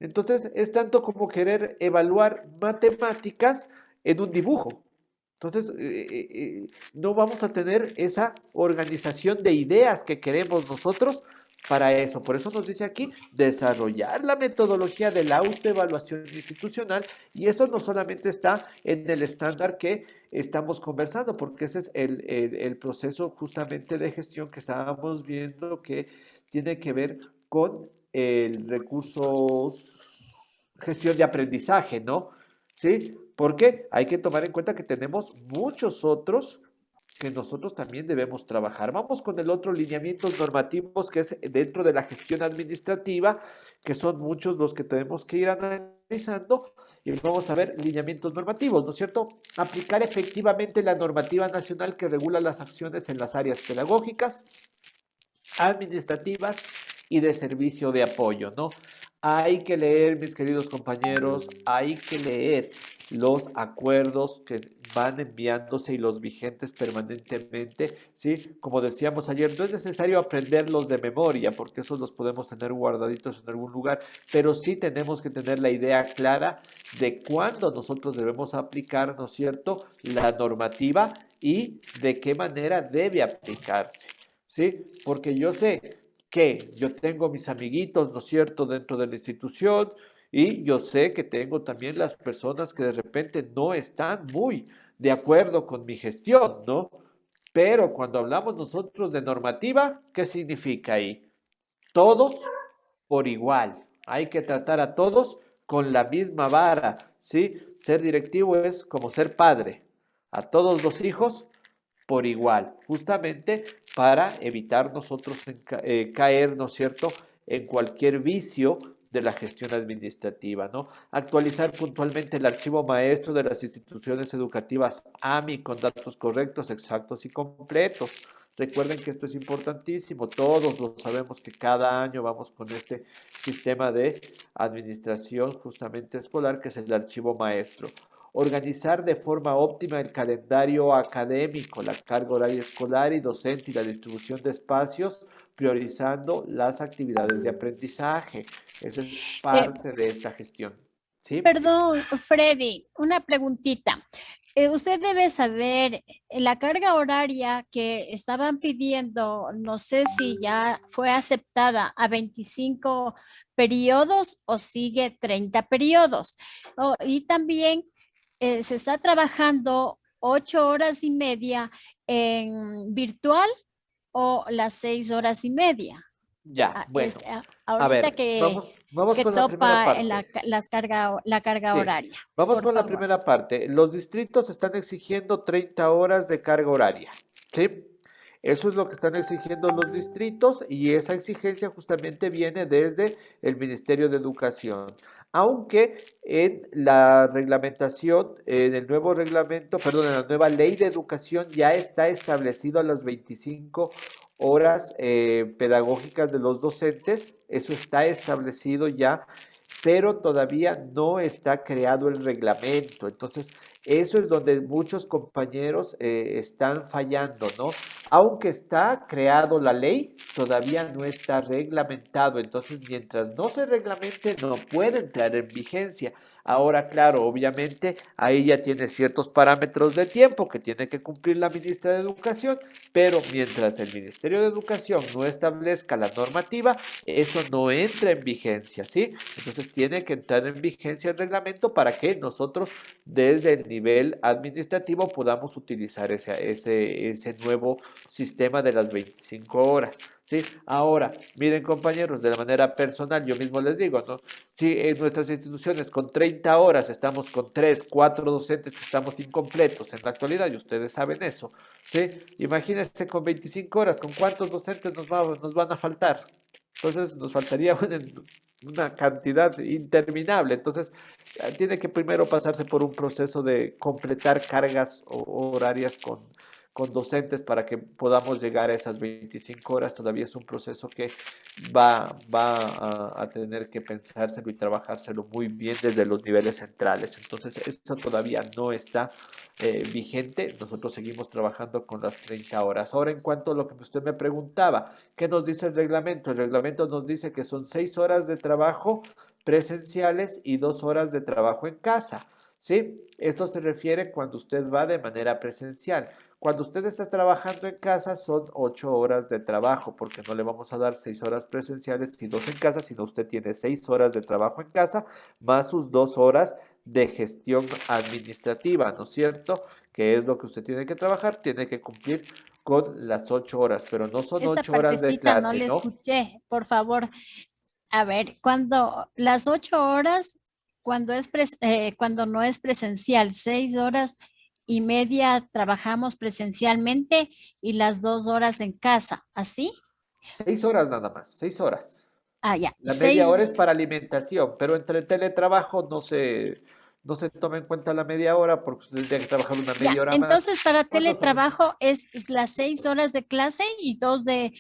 Entonces, es tanto como querer evaluar matemáticas en un dibujo. Entonces, no vamos a tener esa organización de ideas que queremos nosotros para eso. Por eso nos dice aquí, desarrollar la metodología de la autoevaluación institucional y eso no solamente está en el estándar que estamos conversando, porque ese es el proceso justamente de gestión que estábamos viendo que tiene que ver con el recurso gestión de aprendizaje, ¿no? ¿Sí? Porque hay que tomar en cuenta que tenemos muchos otros que nosotros también debemos trabajar. Vamos con el otro lineamientos normativos que es dentro de la gestión administrativa, que son muchos los que tenemos que ir analizando y vamos a ver lineamientos normativos, ¿no es cierto? Aplicar efectivamente la normativa nacional que regula las acciones en las áreas pedagógicas, administrativas y de servicio de apoyo, ¿no? Hay que leer, mis queridos compañeros, hay que leer los acuerdos que van enviándose y los vigentes permanentemente, ¿sí? Como decíamos ayer, no es necesario aprenderlos de memoria, porque esos los podemos tener guardaditos en algún lugar, pero sí tenemos que tener la idea clara de cuándo nosotros debemos aplicar, ¿no es cierto?, la normativa y de qué manera debe aplicarse. ¿Sí? Porque yo sé que yo tengo mis amiguitos, ¿no es cierto?, dentro de la institución y yo sé que tengo también las personas que de repente no están muy de acuerdo con mi gestión, ¿no? Pero cuando hablamos nosotros de normativa, ¿qué significa ahí? Todos por igual. Hay que tratar a todos con la misma vara, ¿sí? Ser directivo es como ser padre. A todos los hijos por igual, justamente para evitar nosotros caer, ¿no es cierto?, en cualquier vicio de la gestión administrativa, ¿no? Actualizar puntualmente el archivo maestro de las instituciones educativas AMI con datos correctos, exactos y completos. Recuerden que esto es importantísimo, todos lo sabemos que cada año vamos con este sistema de administración justamente escolar que es el archivo maestro. Organizar de forma óptima el calendario académico, la carga horaria escolar y docente y la distribución de espacios, priorizando las actividades de aprendizaje. Eso es Eh, parte de esta gestión. ¿Sí? Perdón, Freddy, una preguntita. Usted debe saber, la carga horaria que estaban pidiendo, no sé si ya fue aceptada a 25 periodos o sigue 30 periodos. Y también se está trabajando 8 horas y media en virtual o las 6 horas y media. Ya, bueno. A Ahorita ver, vamos que con la primera topa en parte. la carga Sí, horaria, vamos por con la favor. primera parte. Los distritos están exigiendo 30 horas de carga horaria, ¿sí? Eso es lo que están exigiendo los distritos y esa exigencia justamente viene desde el Ministerio de Educación. Aunque en la reglamentación, en el nuevo reglamento, perdón, en la nueva ley de educación ya está establecido a las 25 horas pedagógicas de los docentes, eso está establecido ya, pero todavía no está creado el reglamento. Entonces, eso es donde muchos compañeros están fallando, ¿no? Aunque está creado la ley, todavía no está reglamentado. Entonces, mientras no se reglamente, no puede entrar en vigencia. Ahora, claro, obviamente, ahí ya tiene ciertos parámetros de tiempo que tiene que cumplir la ministra de Educación, pero mientras el Ministerio de Educación no establezca la normativa, eso no entra en vigencia, ¿sí? Entonces tiene que entrar en vigencia el reglamento para que nosotros desde el nivel administrativo podamos utilizar ese nuevo sistema de las 25 horas, ¿sí? Ahora, miren compañeros, de la manera personal, yo mismo les digo, ¿no? Si en nuestras instituciones con 30 horas estamos con 3, 4 docentes que estamos incompletos en la actualidad, y ustedes saben eso, ¿sí? Imagínense con 25 horas, ¿con cuántos docentes nos van a faltar? Entonces nos faltaría una cantidad interminable. Entonces tiene que primero pasarse por un proceso de completar cargas horarias con docentes para que podamos llegar a esas 25 horas. Todavía es un proceso que va a tener que pensárselo y trabajárselo muy bien desde los niveles centrales. Entonces eso todavía no está vigente. Nosotros seguimos trabajando con las 30 horas. Ahora, en cuanto a lo que usted me preguntaba, ¿qué nos dice el reglamento? El reglamento nos dice que son 6 horas de trabajo presenciales y 2 horas de trabajo en casa, ¿sí? Esto se refiere cuando usted va de manera presencial. Cuando usted está trabajando en casa son 8 horas de trabajo, porque no le vamos a dar 6 horas presenciales y 2 en casa, sino usted tiene 6 horas de trabajo en casa más sus 2 horas de gestión administrativa, ¿no es cierto? Que es lo que usted tiene que trabajar, tiene que cumplir con las 8 horas, pero no son Esa 8 horas de partecita no clase, la ¿no? escuché, por favor. A ver, cuando las 8 horas, cuando no es presencial, 6 horas y media trabajamos presencialmente y las 2 horas en casa, ¿así? 6 horas nada más, 6 horas. Ah, ya, La media hora es para alimentación, pero entre el teletrabajo no se toma en cuenta la media hora porque usted tiene que trabajar una ya. media hora más. Entonces, para ¿Cuántos son? teletrabajo es las 6 horas de clase y 2 de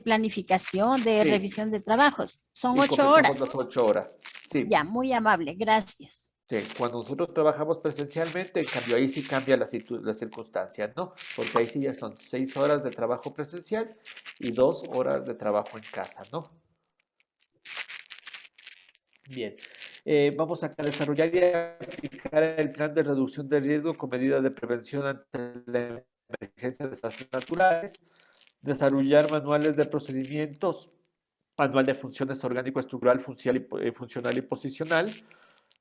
planificación, de Sí, revisión de trabajos. Son y 8 horas. completamos las 8 horas. Sí, Ya, muy amable, gracias. sí. Cuando nosotros trabajamos presencialmente, en cambio, ahí sí cambia la circunstancia, ¿no? Porque ahí sí ya son 6 horas de trabajo presencial y 2 horas de trabajo en casa, ¿no? Bien, vamos a desarrollar y aplicar el plan de reducción de riesgo con medidas de prevención ante la emergencia de desastres naturales, desarrollar manuales de procedimientos, manual de funciones orgánico, estructural, funcional y posicional,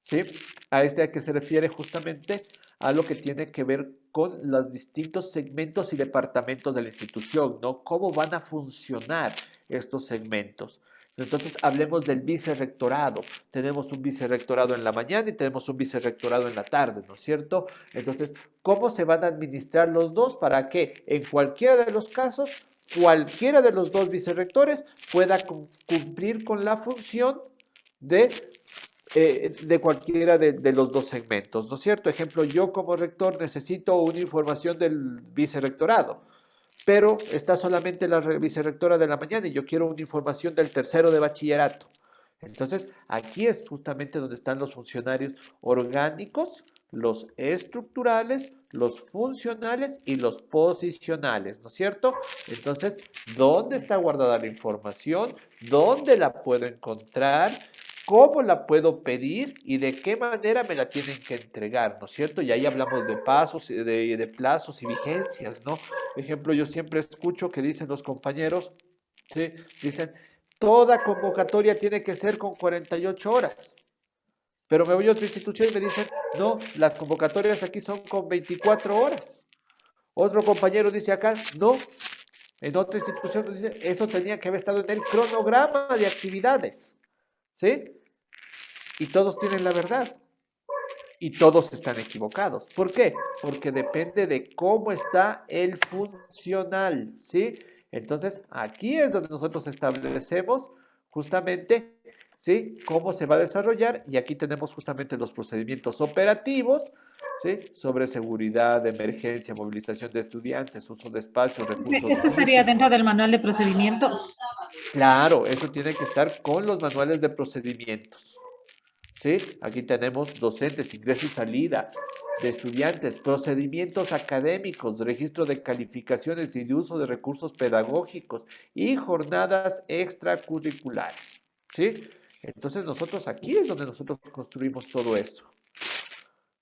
¿sí? A que se refiere justamente a lo que tiene que ver con los distintos segmentos y departamentos de la institución, ¿no? ¿Cómo van a funcionar estos segmentos? Entonces, hablemos del vicerrectorado. Tenemos un vicerrectorado en la mañana y tenemos un vicerrectorado en la tarde, ¿no es cierto? Entonces, ¿cómo se van a administrar los dos para que en cualquiera de los casos, cualquiera de los dos vicerrectores pueda cumplir con la función de cualquiera de los dos segmentos, ¿no es cierto? Ejemplo, yo como rector necesito una información del vicerrectorado, pero está solamente la vicerrectora de la mañana y yo quiero una información del tercero de bachillerato. Entonces, aquí es justamente donde están los funcionarios orgánicos, los estructurales, los funcionales y los posicionales, ¿no es cierto? Entonces, ¿dónde está guardada la información? ¿Dónde la puedo encontrar? ¿Cómo la puedo pedir y de qué manera me la tienen que entregar? ¿No es cierto? Y ahí hablamos de pasos, de plazos y vigencias, ¿no? Por ejemplo, yo siempre escucho que dicen los compañeros, ¿sí? Dicen, toda convocatoria tiene que ser con 48 horas. Pero me voy a otra institución y me dicen, no, las convocatorias aquí son con 24 horas. Otro compañero dice acá, no, en otra institución nos dice, eso tenía que haber estado en el cronograma de actividades, ¿sí? Y todos tienen la verdad. Y todos están equivocados. ¿Por qué? Porque depende de cómo está el funcional, ¿sí? Entonces, aquí es donde nosotros establecemos justamente, ¿sí? Cómo se va a desarrollar y aquí tenemos justamente los procedimientos operativos, ¿sí? Sobre seguridad, emergencia, movilización de estudiantes, uso de espacios, recursos ¿Esto estaría físicos. dentro del manual de procedimientos? Claro, eso tiene que estar con los manuales de procedimientos. ¿Sí? Aquí tenemos docentes, ingreso y salida de estudiantes, procedimientos académicos, registro de calificaciones y de uso de recursos pedagógicos y jornadas extracurriculares. ¿Sí? Entonces nosotros aquí es donde nosotros construimos todo eso.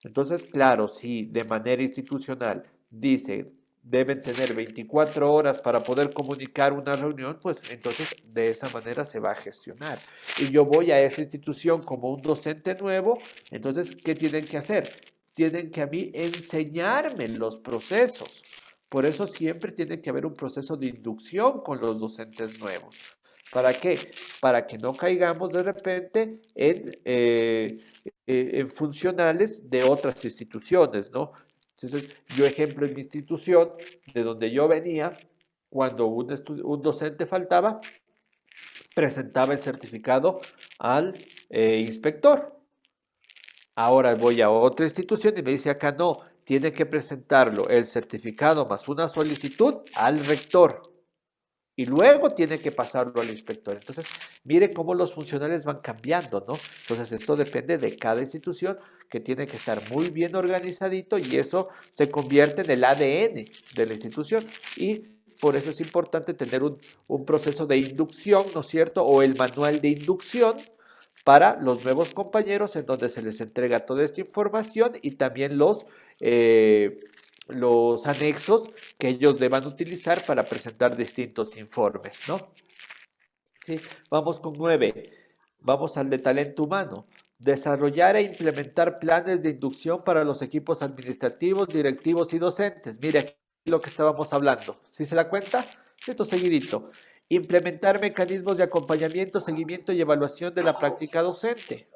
Entonces, claro, si de manera institucional dice deben tener 24 horas para poder comunicar una reunión, pues entonces de esa manera se va a gestionar. Y yo voy a esa institución como un docente nuevo, entonces, ¿qué tienen que hacer? Tienen que a mí enseñarme los procesos. Por eso siempre tiene que haber un proceso de inducción con los docentes nuevos. ¿Para qué? Para que no caigamos de repente en funcionales de otras instituciones, ¿no? Entonces, yo ejemplo en mi institución, de donde yo venía, cuando un docente faltaba, presentaba el certificado al inspector. Ahora voy a otra institución y me dice acá no, tiene que presentarlo el certificado más una solicitud al rector y luego tiene que pasarlo al inspector. Entonces, mire cómo los funcionales van cambiando, ¿no? Entonces, esto depende de cada institución que tiene que estar muy bien organizadito y eso se convierte en el ADN de la institución. Y por eso es importante tener un proceso de inducción, ¿no es cierto? O el manual de inducción para los nuevos compañeros en donde se les entrega toda esta información y también los anexos que ellos deban utilizar para presentar distintos informes, ¿no? Sí, vamos con 9. Vamos al de talento humano. Desarrollar e implementar planes de inducción para los equipos administrativos, directivos y docentes. Mire, aquí lo que estábamos hablando. ¿Sí se da cuenta? Esto seguidito. Implementar mecanismos de acompañamiento, seguimiento y evaluación de la práctica docente.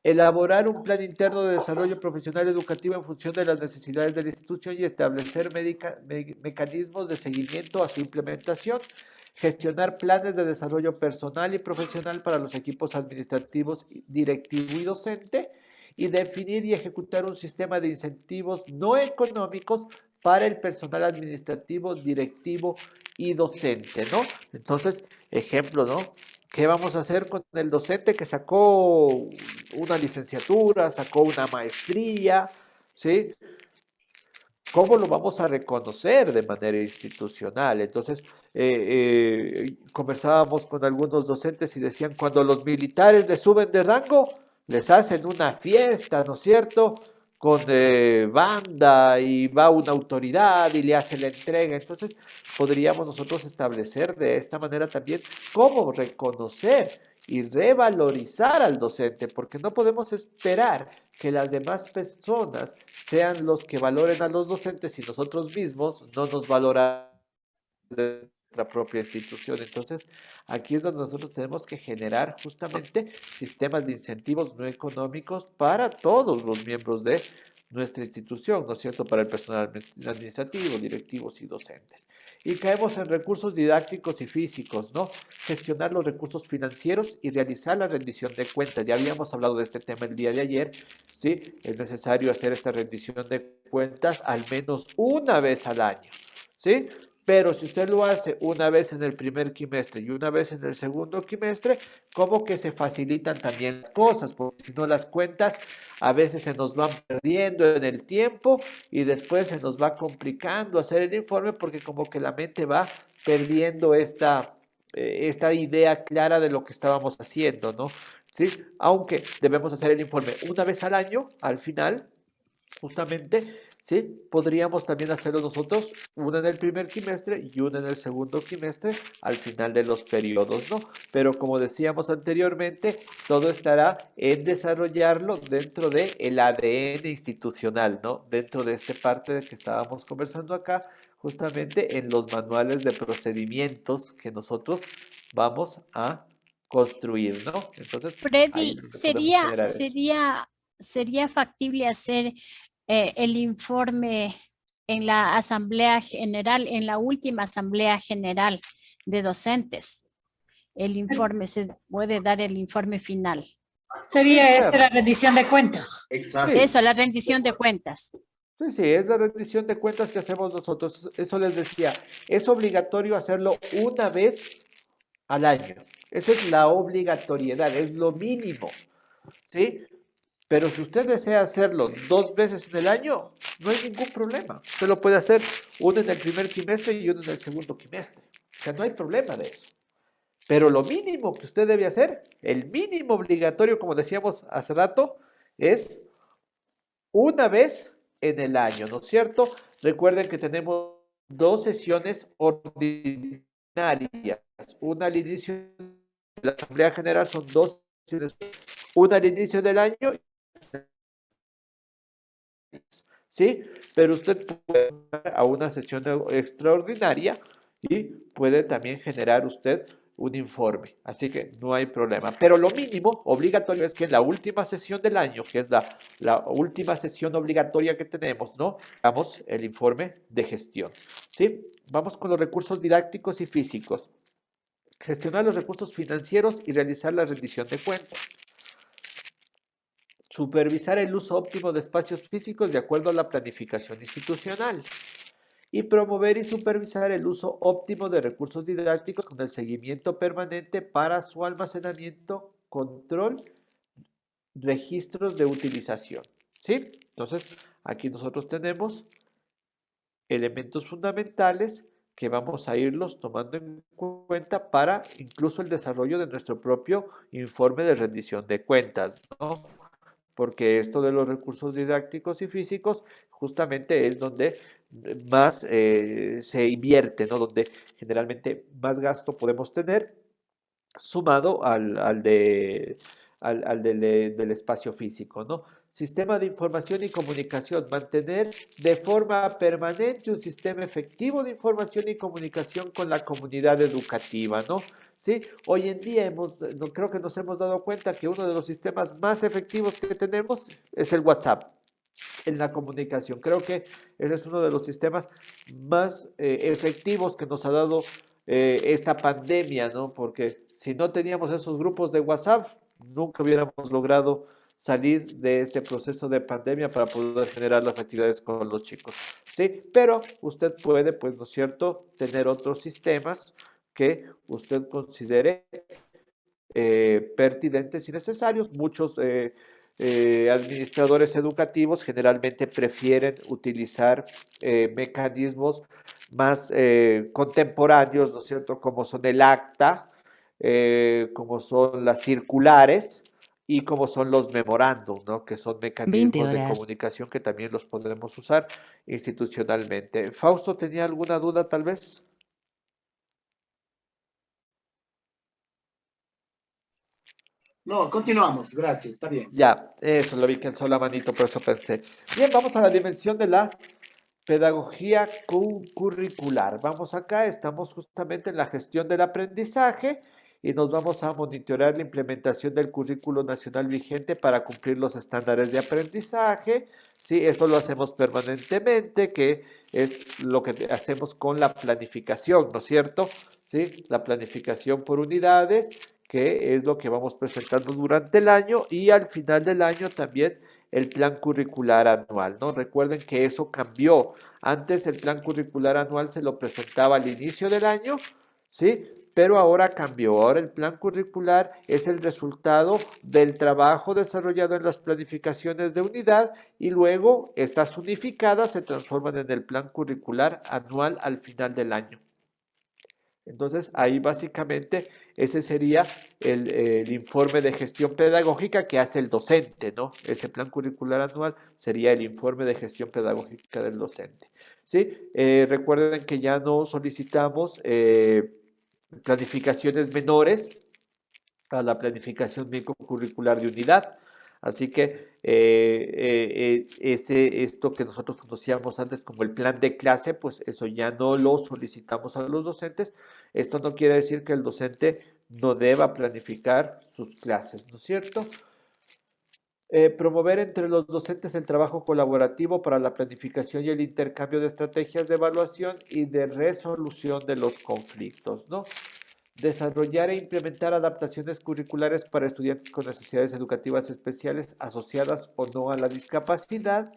Elaborar un plan interno de desarrollo profesional educativo en función de las necesidades de la institución y establecer mecanismos de seguimiento a su implementación. Gestionar planes de desarrollo personal y profesional para los equipos administrativos, directivo y docente. Y definir y ejecutar un sistema de incentivos no económicos para el personal administrativo, directivo y docente, ¿no? Entonces, ejemplo, ¿no? ¿Qué vamos a hacer con el docente que sacó una licenciatura, sacó una maestría, ¿sí? ¿Cómo lo vamos a reconocer de manera institucional? Entonces, conversábamos con algunos docentes y decían, cuando los militares les suben de rango, les hacen una fiesta, ¿no es cierto? Con banda y va una autoridad y le hace la entrega. Entonces, podríamos nosotros establecer de esta manera también cómo reconocer y revalorizar al docente, porque no podemos esperar que las demás personas sean los que valoren a los docentes y nosotros mismos no nos valoramos de nuestra propia institución. Entonces, aquí es donde nosotros tenemos que generar justamente sistemas de incentivos no económicos para todos los miembros de nuestra institución, ¿no es cierto?, para el personal administrativo, directivos y docentes. Y caemos en recursos didácticos y físicos, ¿no? Gestionar los recursos financieros y realizar la rendición de cuentas. Ya habíamos hablado de este tema el día de ayer, ¿sí? Es necesario hacer esta rendición de cuentas al menos una vez al año, ¿sí? Pero si usted lo hace una vez en el primer quimestre y una vez en el segundo quimestre, como que se facilitan también las cosas, porque si no las cuentas a veces se nos van perdiendo en el tiempo y después se nos va complicando hacer el informe porque como que la mente va perdiendo esta idea clara de lo que estábamos haciendo, ¿no? ¿Sí? Aunque debemos hacer el informe una vez al año, al final, justamente, ¿sí? Podríamos también hacerlo nosotros, una en el primer trimestre y una en el segundo trimestre al final de los periodos, ¿no? Pero como decíamos anteriormente, todo estará en desarrollarlo dentro del ADN institucional, ¿no? Dentro de esta parte de que estábamos conversando acá, justamente en los manuales de procedimientos que nosotros vamos a construir, ¿no? Entonces, ahí es Freddy, donde podemos generar eso. sería factible hacer el informe en la Asamblea General, en la última Asamblea General de Docentes. El informe, se puede dar el informe final. Sería Claro. la rendición de cuentas. Exacto. Eso, la rendición de cuentas. Sí, sí, es la rendición de cuentas que hacemos nosotros. Eso les decía, es obligatorio hacerlo una vez al año. Esa es la obligatoriedad, es lo mínimo, ¿sí? Pero si usted desea hacerlo 2 veces en el año, no hay ningún problema. Usted lo puede hacer uno en el primer trimestre y uno en el segundo trimestre. O sea, no hay problema de eso. Pero lo mínimo que usted debe hacer, el mínimo obligatorio, como decíamos hace rato, es una vez en el año, ¿no es cierto? Recuerden que tenemos 2 sesiones ordinarias. Una al inicio de la Asamblea General, son 2 sesiones. Una al inicio del año, ¿sí? Pero usted puede ir a una sesión extraordinaria y puede también generar usted un informe. Así que no hay problema. Pero lo mínimo obligatorio es que en la última sesión del año, que es la última sesión obligatoria que tenemos, ¿no? Hagamos el informe de gestión, ¿sí? Vamos con los recursos didácticos y físicos. Gestionar los recursos financieros y realizar la rendición de cuentas. Supervisar el uso óptimo de espacios físicos de acuerdo a la planificación institucional. Y promover y supervisar el uso óptimo de recursos didácticos con el seguimiento permanente para su almacenamiento, control, registros de utilización. ¿Sí? Entonces, aquí nosotros tenemos elementos fundamentales que vamos a irlos tomando en cuenta para incluso el desarrollo de nuestro propio informe de rendición de cuentas, ¿no? Porque esto de los recursos didácticos y físicos justamente es donde más se invierte, ¿no? Donde generalmente más gasto podemos tener sumado del espacio físico, ¿no? Sistema de información y comunicación, mantener de forma permanente un sistema efectivo de información y comunicación con la comunidad educativa, ¿no? ¿Sí? Hoy en día creo que nos hemos dado cuenta que uno de los sistemas más efectivos que tenemos es el WhatsApp en la comunicación. Creo que ese es uno de los sistemas más efectivos que nos ha dado esta pandemia, ¿no? Porque si no teníamos esos grupos de WhatsApp, nunca hubiéramos logrado salir de este proceso de pandemia para poder generar las actividades con los chicos, ¿sí? Pero usted puede, pues, ¿no es cierto?, tener otros sistemas que usted considere pertinentes y necesarios. Muchos administradores educativos generalmente prefieren utilizar mecanismos más contemporáneos, ¿no es cierto?, como son el acta, como son las circulares y como son los memorándum, ¿no?, que son mecanismos de comunicación que también los podemos usar institucionalmente. Fausto, ¿tenía alguna duda tal vez? No, continuamos, gracias, está bien. Ya, eso lo vi que alzó la manito, por eso pensé. Bien, vamos a la dimensión de la pedagogía curricular. Vamos acá, estamos justamente en la gestión del aprendizaje y nos vamos a monitorear la implementación del currículo nacional vigente para cumplir los estándares de aprendizaje. Sí, esto lo hacemos permanentemente, que es lo que hacemos con la planificación, ¿no es cierto? Sí, la planificación por unidades, que es lo que vamos presentando durante el año y al final del año también el plan curricular anual, ¿no? Recuerden que eso cambió. Antes el plan curricular anual se lo presentaba al inicio del año, ¿sí? Pero ahora cambió. Ahora el plan curricular es el resultado del trabajo desarrollado en las planificaciones de unidad y luego estas unificadas se transforman en el plan curricular anual al final del año. Entonces, ahí básicamente ese sería el informe de gestión pedagógica que hace el docente, ¿no? Ese plan curricular anual sería el informe de gestión pedagógica del docente, ¿sí? Recuerden que ya no solicitamos planificaciones menores a la planificación curricular de unidad. Así que esto que nosotros conocíamos antes como el plan de clase, pues eso ya no lo solicitamos a los docentes. Esto no quiere decir que el docente no deba planificar sus clases, ¿no es cierto? Promover entre los docentes el trabajo colaborativo para la planificación y el intercambio de estrategias de evaluación y de resolución de los conflictos, ¿no? Desarrollar e implementar adaptaciones curriculares para estudiantes con necesidades educativas especiales asociadas o no a la discapacidad.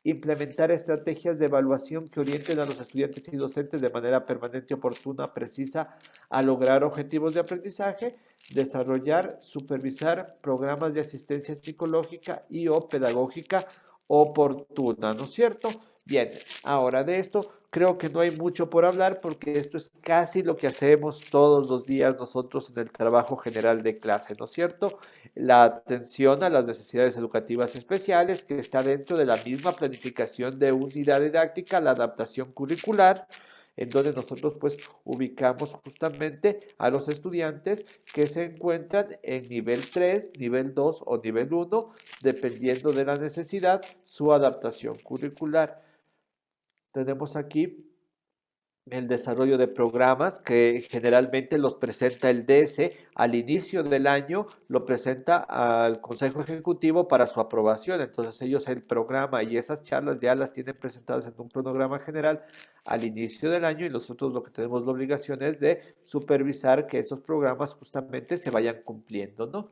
Implementar estrategias de evaluación que orienten a los estudiantes y docentes de manera permanente, oportuna, precisa a lograr objetivos de aprendizaje. Desarrollar, supervisar programas de asistencia psicológica y o pedagógica oportuna, ¿no es cierto? Bien, ahora de esto creo que no hay mucho por hablar porque esto es casi lo que hacemos todos los días nosotros en el trabajo general de clase, ¿no es cierto? La atención a las necesidades educativas especiales que está dentro de la misma planificación de unidad didáctica, la adaptación curricular, en donde nosotros pues ubicamos justamente a los estudiantes que se encuentran en nivel 3, nivel 2 o nivel 1, dependiendo de la necesidad, su adaptación curricular. Tenemos aquí el desarrollo de programas que generalmente los presenta el DS al inicio del año, lo presenta al Consejo Ejecutivo para su aprobación. Entonces ellos el programa y esas charlas ya las tienen presentadas en un cronograma general al inicio del año y nosotros lo que tenemos la obligación es de supervisar que esos programas justamente se vayan cumpliendo, ¿no?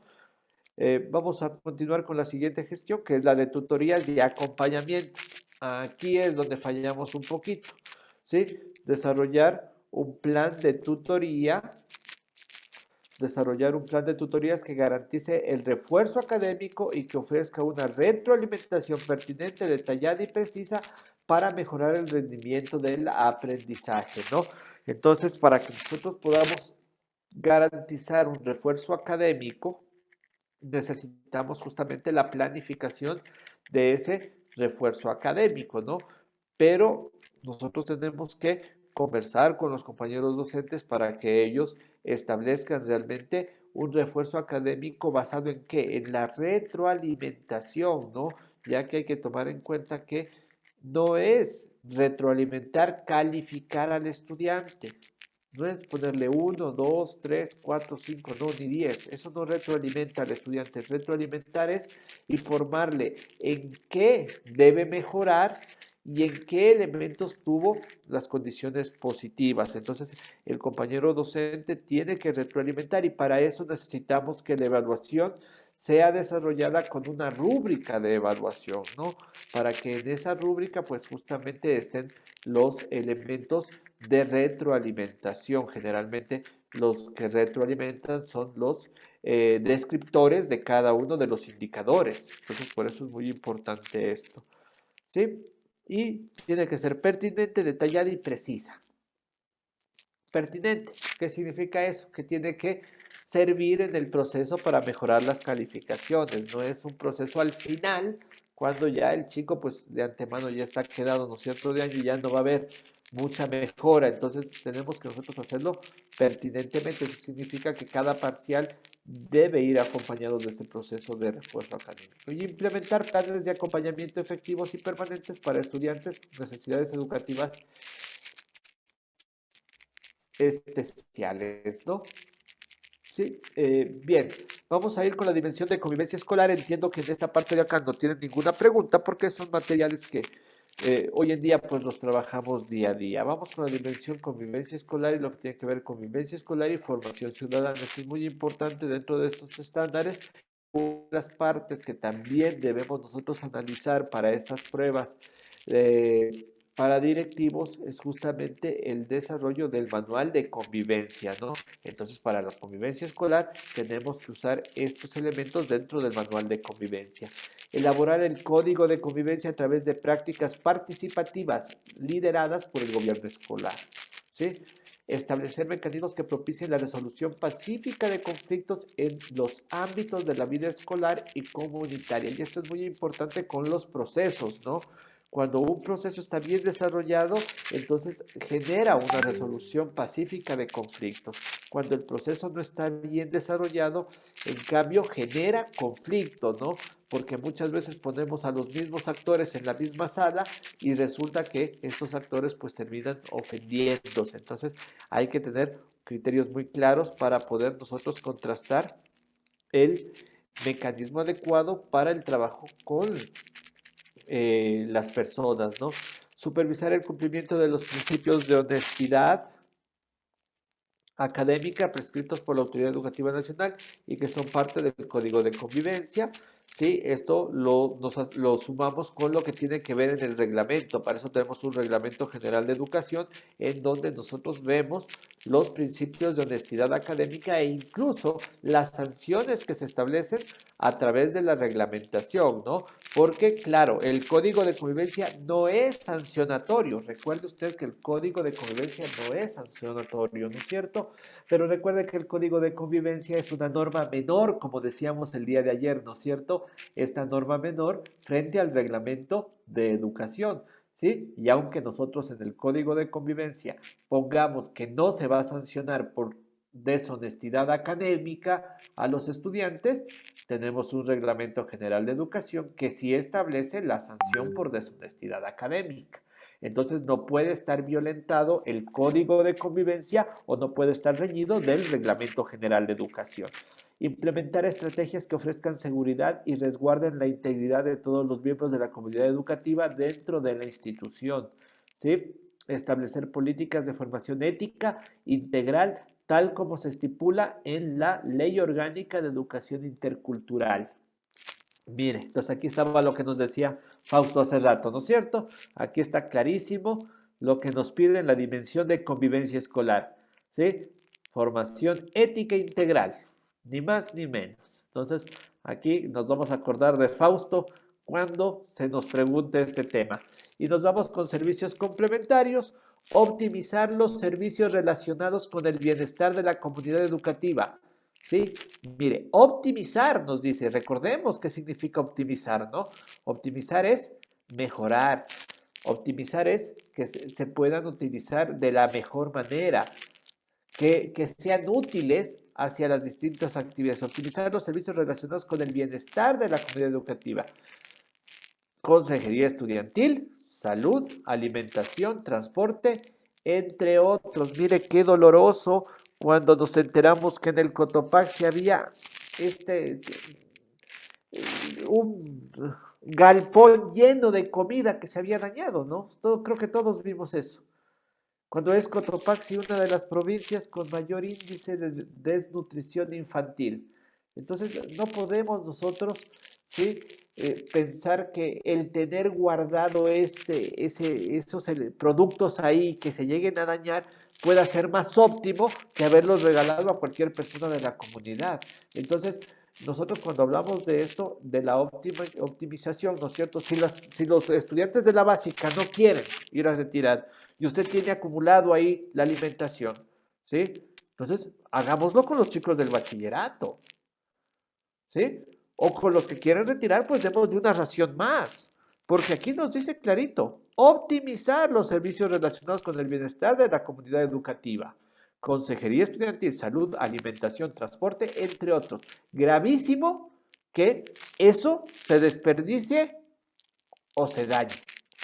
Vamos a continuar con la siguiente gestión, que es la de tutorías y acompañamiento. Aquí es donde fallamos un poquito, ¿sí? Desarrollar un plan de tutorías que garantice el refuerzo académico y que ofrezca una retroalimentación pertinente, detallada y precisa para mejorar el rendimiento del aprendizaje, ¿no? Entonces, para que nosotros podamos garantizar un refuerzo académico, necesitamos justamente la planificación de ese refuerzo académico, ¿no? Pero nosotros tenemos que conversar con los compañeros docentes para que ellos establezcan realmente un refuerzo académico basado en qué? En la retroalimentación, ¿no? Ya que hay que tomar en cuenta que no es retroalimentar, calificar al estudiante. No es ponerle 1, 2, 3, 4, 5, no, ni 10. Eso no retroalimenta al estudiante. Retroalimentar es informarle en qué debe mejorar y en qué elementos tuvo las condiciones positivas. Entonces, el compañero docente tiene que retroalimentar y para eso necesitamos que la evaluación sea desarrollada con una rúbrica de evaluación, ¿no? Para que en esa rúbrica, pues justamente estén los elementos de retroalimentación. Generalmente los que retroalimentan son los descriptores de cada uno de los indicadores. Entonces, por eso es muy importante esto, ¿sí? Y tiene que ser pertinente, detallada y precisa. Pertinente, ¿qué significa eso? Que tiene que servir en el proceso para mejorar las calificaciones. No es un proceso al final, cuando ya el chico pues de antemano ya está quedado, ¿no es cierto?, de año y ya no va a haber mucha mejora. Entonces tenemos que nosotros hacerlo pertinentemente. Eso significa que cada parcial debe ir acompañado de este proceso de refuerzo académico y implementar planes de acompañamiento efectivos y permanentes para estudiantes con necesidades educativas especiales, ¿no? Sí, bien, vamos a ir con la dimensión de convivencia escolar. Entiendo que en esta parte de acá no tienen ninguna pregunta porque son materiales que hoy en día pues los trabajamos día a día. Vamos con la dimensión convivencia escolar y lo que tiene que ver con convivencia escolar y formación ciudadana. Esto es muy importante dentro de estos estándares. Las partes que también debemos nosotros analizar para estas pruebas para directivos es justamente el desarrollo del manual de convivencia, ¿no? Entonces, para la convivencia escolar tenemos que usar estos elementos dentro del manual de convivencia. Elaborar el código de convivencia a través de prácticas participativas lideradas por el gobierno escolar, ¿sí? establecer mecanismos que propicien la resolución pacífica de conflictos en los ámbitos de la vida escolar y comunitaria. Y esto es muy importante con los procesos, ¿no? Cuando un proceso está bien desarrollado, entonces genera una resolución pacífica de conflictos. Cuando el proceso no está bien desarrollado, en cambio genera conflicto, ¿no? Porque muchas veces ponemos a los mismos actores en la misma sala y resulta que estos actores pues terminan ofendiéndose. Entonces hay que tener criterios muy claros para poder nosotros contrastar el mecanismo adecuado para el trabajo con las personas, ¿no? Supervisar el cumplimiento de los principios de honestidad académica prescritos por la Autoridad Educativa Nacional y que son parte del Código de Convivencia. Sí, esto lo sumamos con lo que tiene que ver en el reglamento. Para eso tenemos un reglamento general de educación en donde nosotros vemos los principios de honestidad académica e incluso las sanciones que se establecen a través de la reglamentación, ¿no? Porque, claro, el Código de Convivencia no es sancionatorio. Recuerde usted que el Código de Convivencia no es sancionatorio, ¿no es cierto? Pero recuerde que el Código de Convivencia es una norma menor, como decíamos el día de ayer, ¿no es cierto? Esta norma menor frente al reglamento de educación, ¿sí? Y aunque nosotros en el Código de Convivencia pongamos que no se va a sancionar por deshonestidad académica a los estudiantes, tenemos un reglamento general de educación que sí establece la sanción por deshonestidad académica. Entonces no puede estar violentado el código de convivencia o no puede estar reñido del reglamento general de educación. Implementar estrategias que ofrezcan seguridad y resguarden la integridad de todos los miembros de la comunidad educativa dentro de la institución, ¿sí? Establecer políticas de formación ética integral tal como se estipula en la Ley Orgánica de Educación Intercultural. Mire, entonces aquí estaba lo que nos decía Fausto hace rato, ¿no es cierto? Aquí está clarísimo lo que nos pide en la dimensión de convivencia escolar, ¿sí? Formación ética integral, ni más ni menos. Entonces, aquí nos vamos a acordar de Fausto cuando se nos pregunte este tema. Y nos vamos con servicios complementarios, optimizar los servicios relacionados con el bienestar de la comunidad educativa. ¿Sí? Mire, optimizar nos dice, recordemos qué significa optimizar, ¿no? Optimizar es mejorar, optimizar es que se puedan utilizar de la mejor manera, que sean útiles hacia las distintas actividades, optimizar los servicios relacionados con el bienestar de la comunidad educativa, consejería estudiantil, salud, alimentación, transporte, entre otros. Mire qué doloroso cuando nos enteramos que en el Cotopaxi había un galpón lleno de comida que se había dañado, ¿no? Creo que todos vimos eso. Cuando es Cotopaxi una de las provincias con mayor índice de desnutrición infantil. Entonces, no podemos nosotros, ¿sí? Pensar que el tener guardado esos productos ahí que se lleguen a dañar pueda ser más óptimo que haberlos regalado a cualquier persona de la comunidad. Entonces, nosotros cuando hablamos de esto, de la optimización, ¿no es cierto? Si los estudiantes de la básica no quieren ir a retirar y usted tiene acumulado ahí la alimentación, ¿sí? Entonces, hagámoslo con los chicos del bachillerato, ¿sí? O con los que quieren retirar, pues demos de una ración más. Porque aquí nos dice clarito, optimizar los servicios relacionados con el bienestar de la comunidad educativa. Consejería estudiantil, salud, alimentación, transporte, entre otros. Gravísimo que eso se desperdicie o se dañe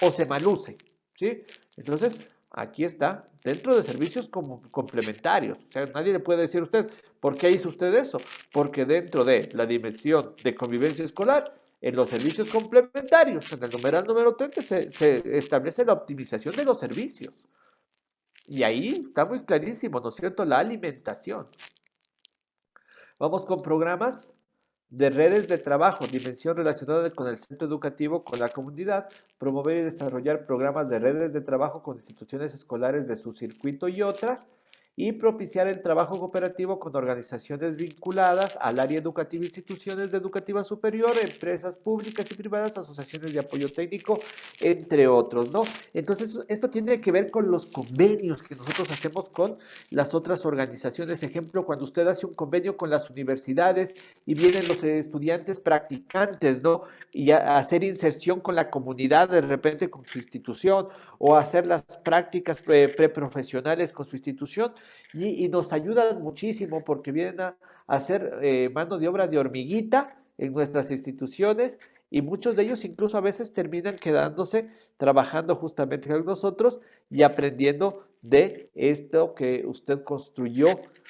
o se maluse, ¿sí? Entonces, aquí está, dentro de servicios complementarios. O sea, nadie le puede decir a usted, ¿por qué hizo usted eso? Porque dentro de la dimensión de convivencia escolar, en los servicios complementarios, en el numeral número 30, se establece la optimización de los servicios. Y ahí está muy clarísimo, ¿no es cierto? La alimentación. Vamos con programas de redes de trabajo, dimensión relacionada con el centro educativo, con la comunidad, promover y desarrollar programas de redes de trabajo con instituciones escolares de su circuito y otras, y propiciar el trabajo cooperativo con organizaciones vinculadas al área educativa, instituciones de educativa superior, empresas públicas y privadas, asociaciones de apoyo técnico, entre otros, ¿no? Entonces, esto tiene que ver con los convenios que nosotros hacemos con las otras organizaciones. Ejemplo, cuando usted hace un convenio con las universidades y vienen los estudiantes practicantes, ¿no? Y a hacer inserción con la comunidad, de repente con su institución, o hacer las prácticas preprofesionales con su institución, y nos ayudan muchísimo porque vienen a hacer mano de obra de hormiguita en nuestras instituciones, y muchos de ellos incluso a veces terminan quedándose trabajando justamente con nosotros y aprendiendo de esto que usted construyó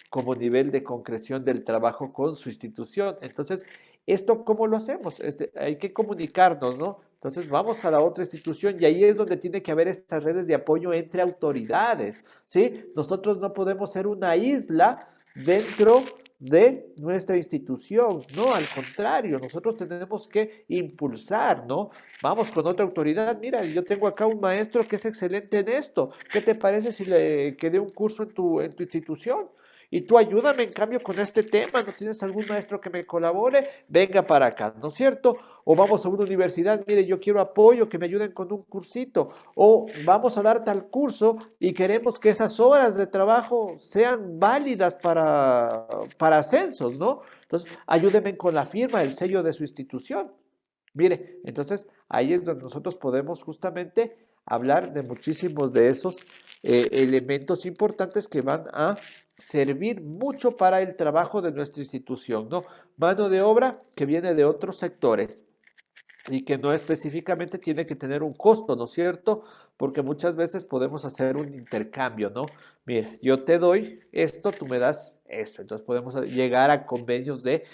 como nivel de concreción del trabajo con su institución. Entonces, ¿esto cómo lo hacemos? Hay que comunicarnos, ¿no? Entonces vamos a la otra institución y ahí es donde tiene que haber estas redes de apoyo entre autoridades, ¿sí? Nosotros no podemos ser una isla dentro de nuestra institución, no, al contrario, nosotros tenemos que impulsar, ¿no? Vamos con otra autoridad, mira, yo tengo acá un maestro que es excelente en esto, ¿qué te parece si le quedé un curso en tu institución? Y tú ayúdame en cambio con este tema, ¿no tienes algún maestro que me colabore? Venga para acá, ¿no es cierto? O vamos a una universidad, mire, yo quiero apoyo, que me ayuden con un cursito. O vamos a dar tal curso y queremos que esas horas de trabajo sean válidas para ascensos, ¿no? Entonces, ayúdenme con la firma, el sello de su institución. Mire, entonces ahí es donde nosotros podemos justamente hablar de muchísimos de esos elementos importantes que van a servir mucho para el trabajo de nuestra institución, ¿no? Mano de obra que viene de otros sectores y que no específicamente tiene que tener un costo, ¿no es cierto? Porque muchas veces podemos hacer un intercambio, ¿no? Mira, yo te doy esto, tú me das esto, entonces podemos llegar a convenios de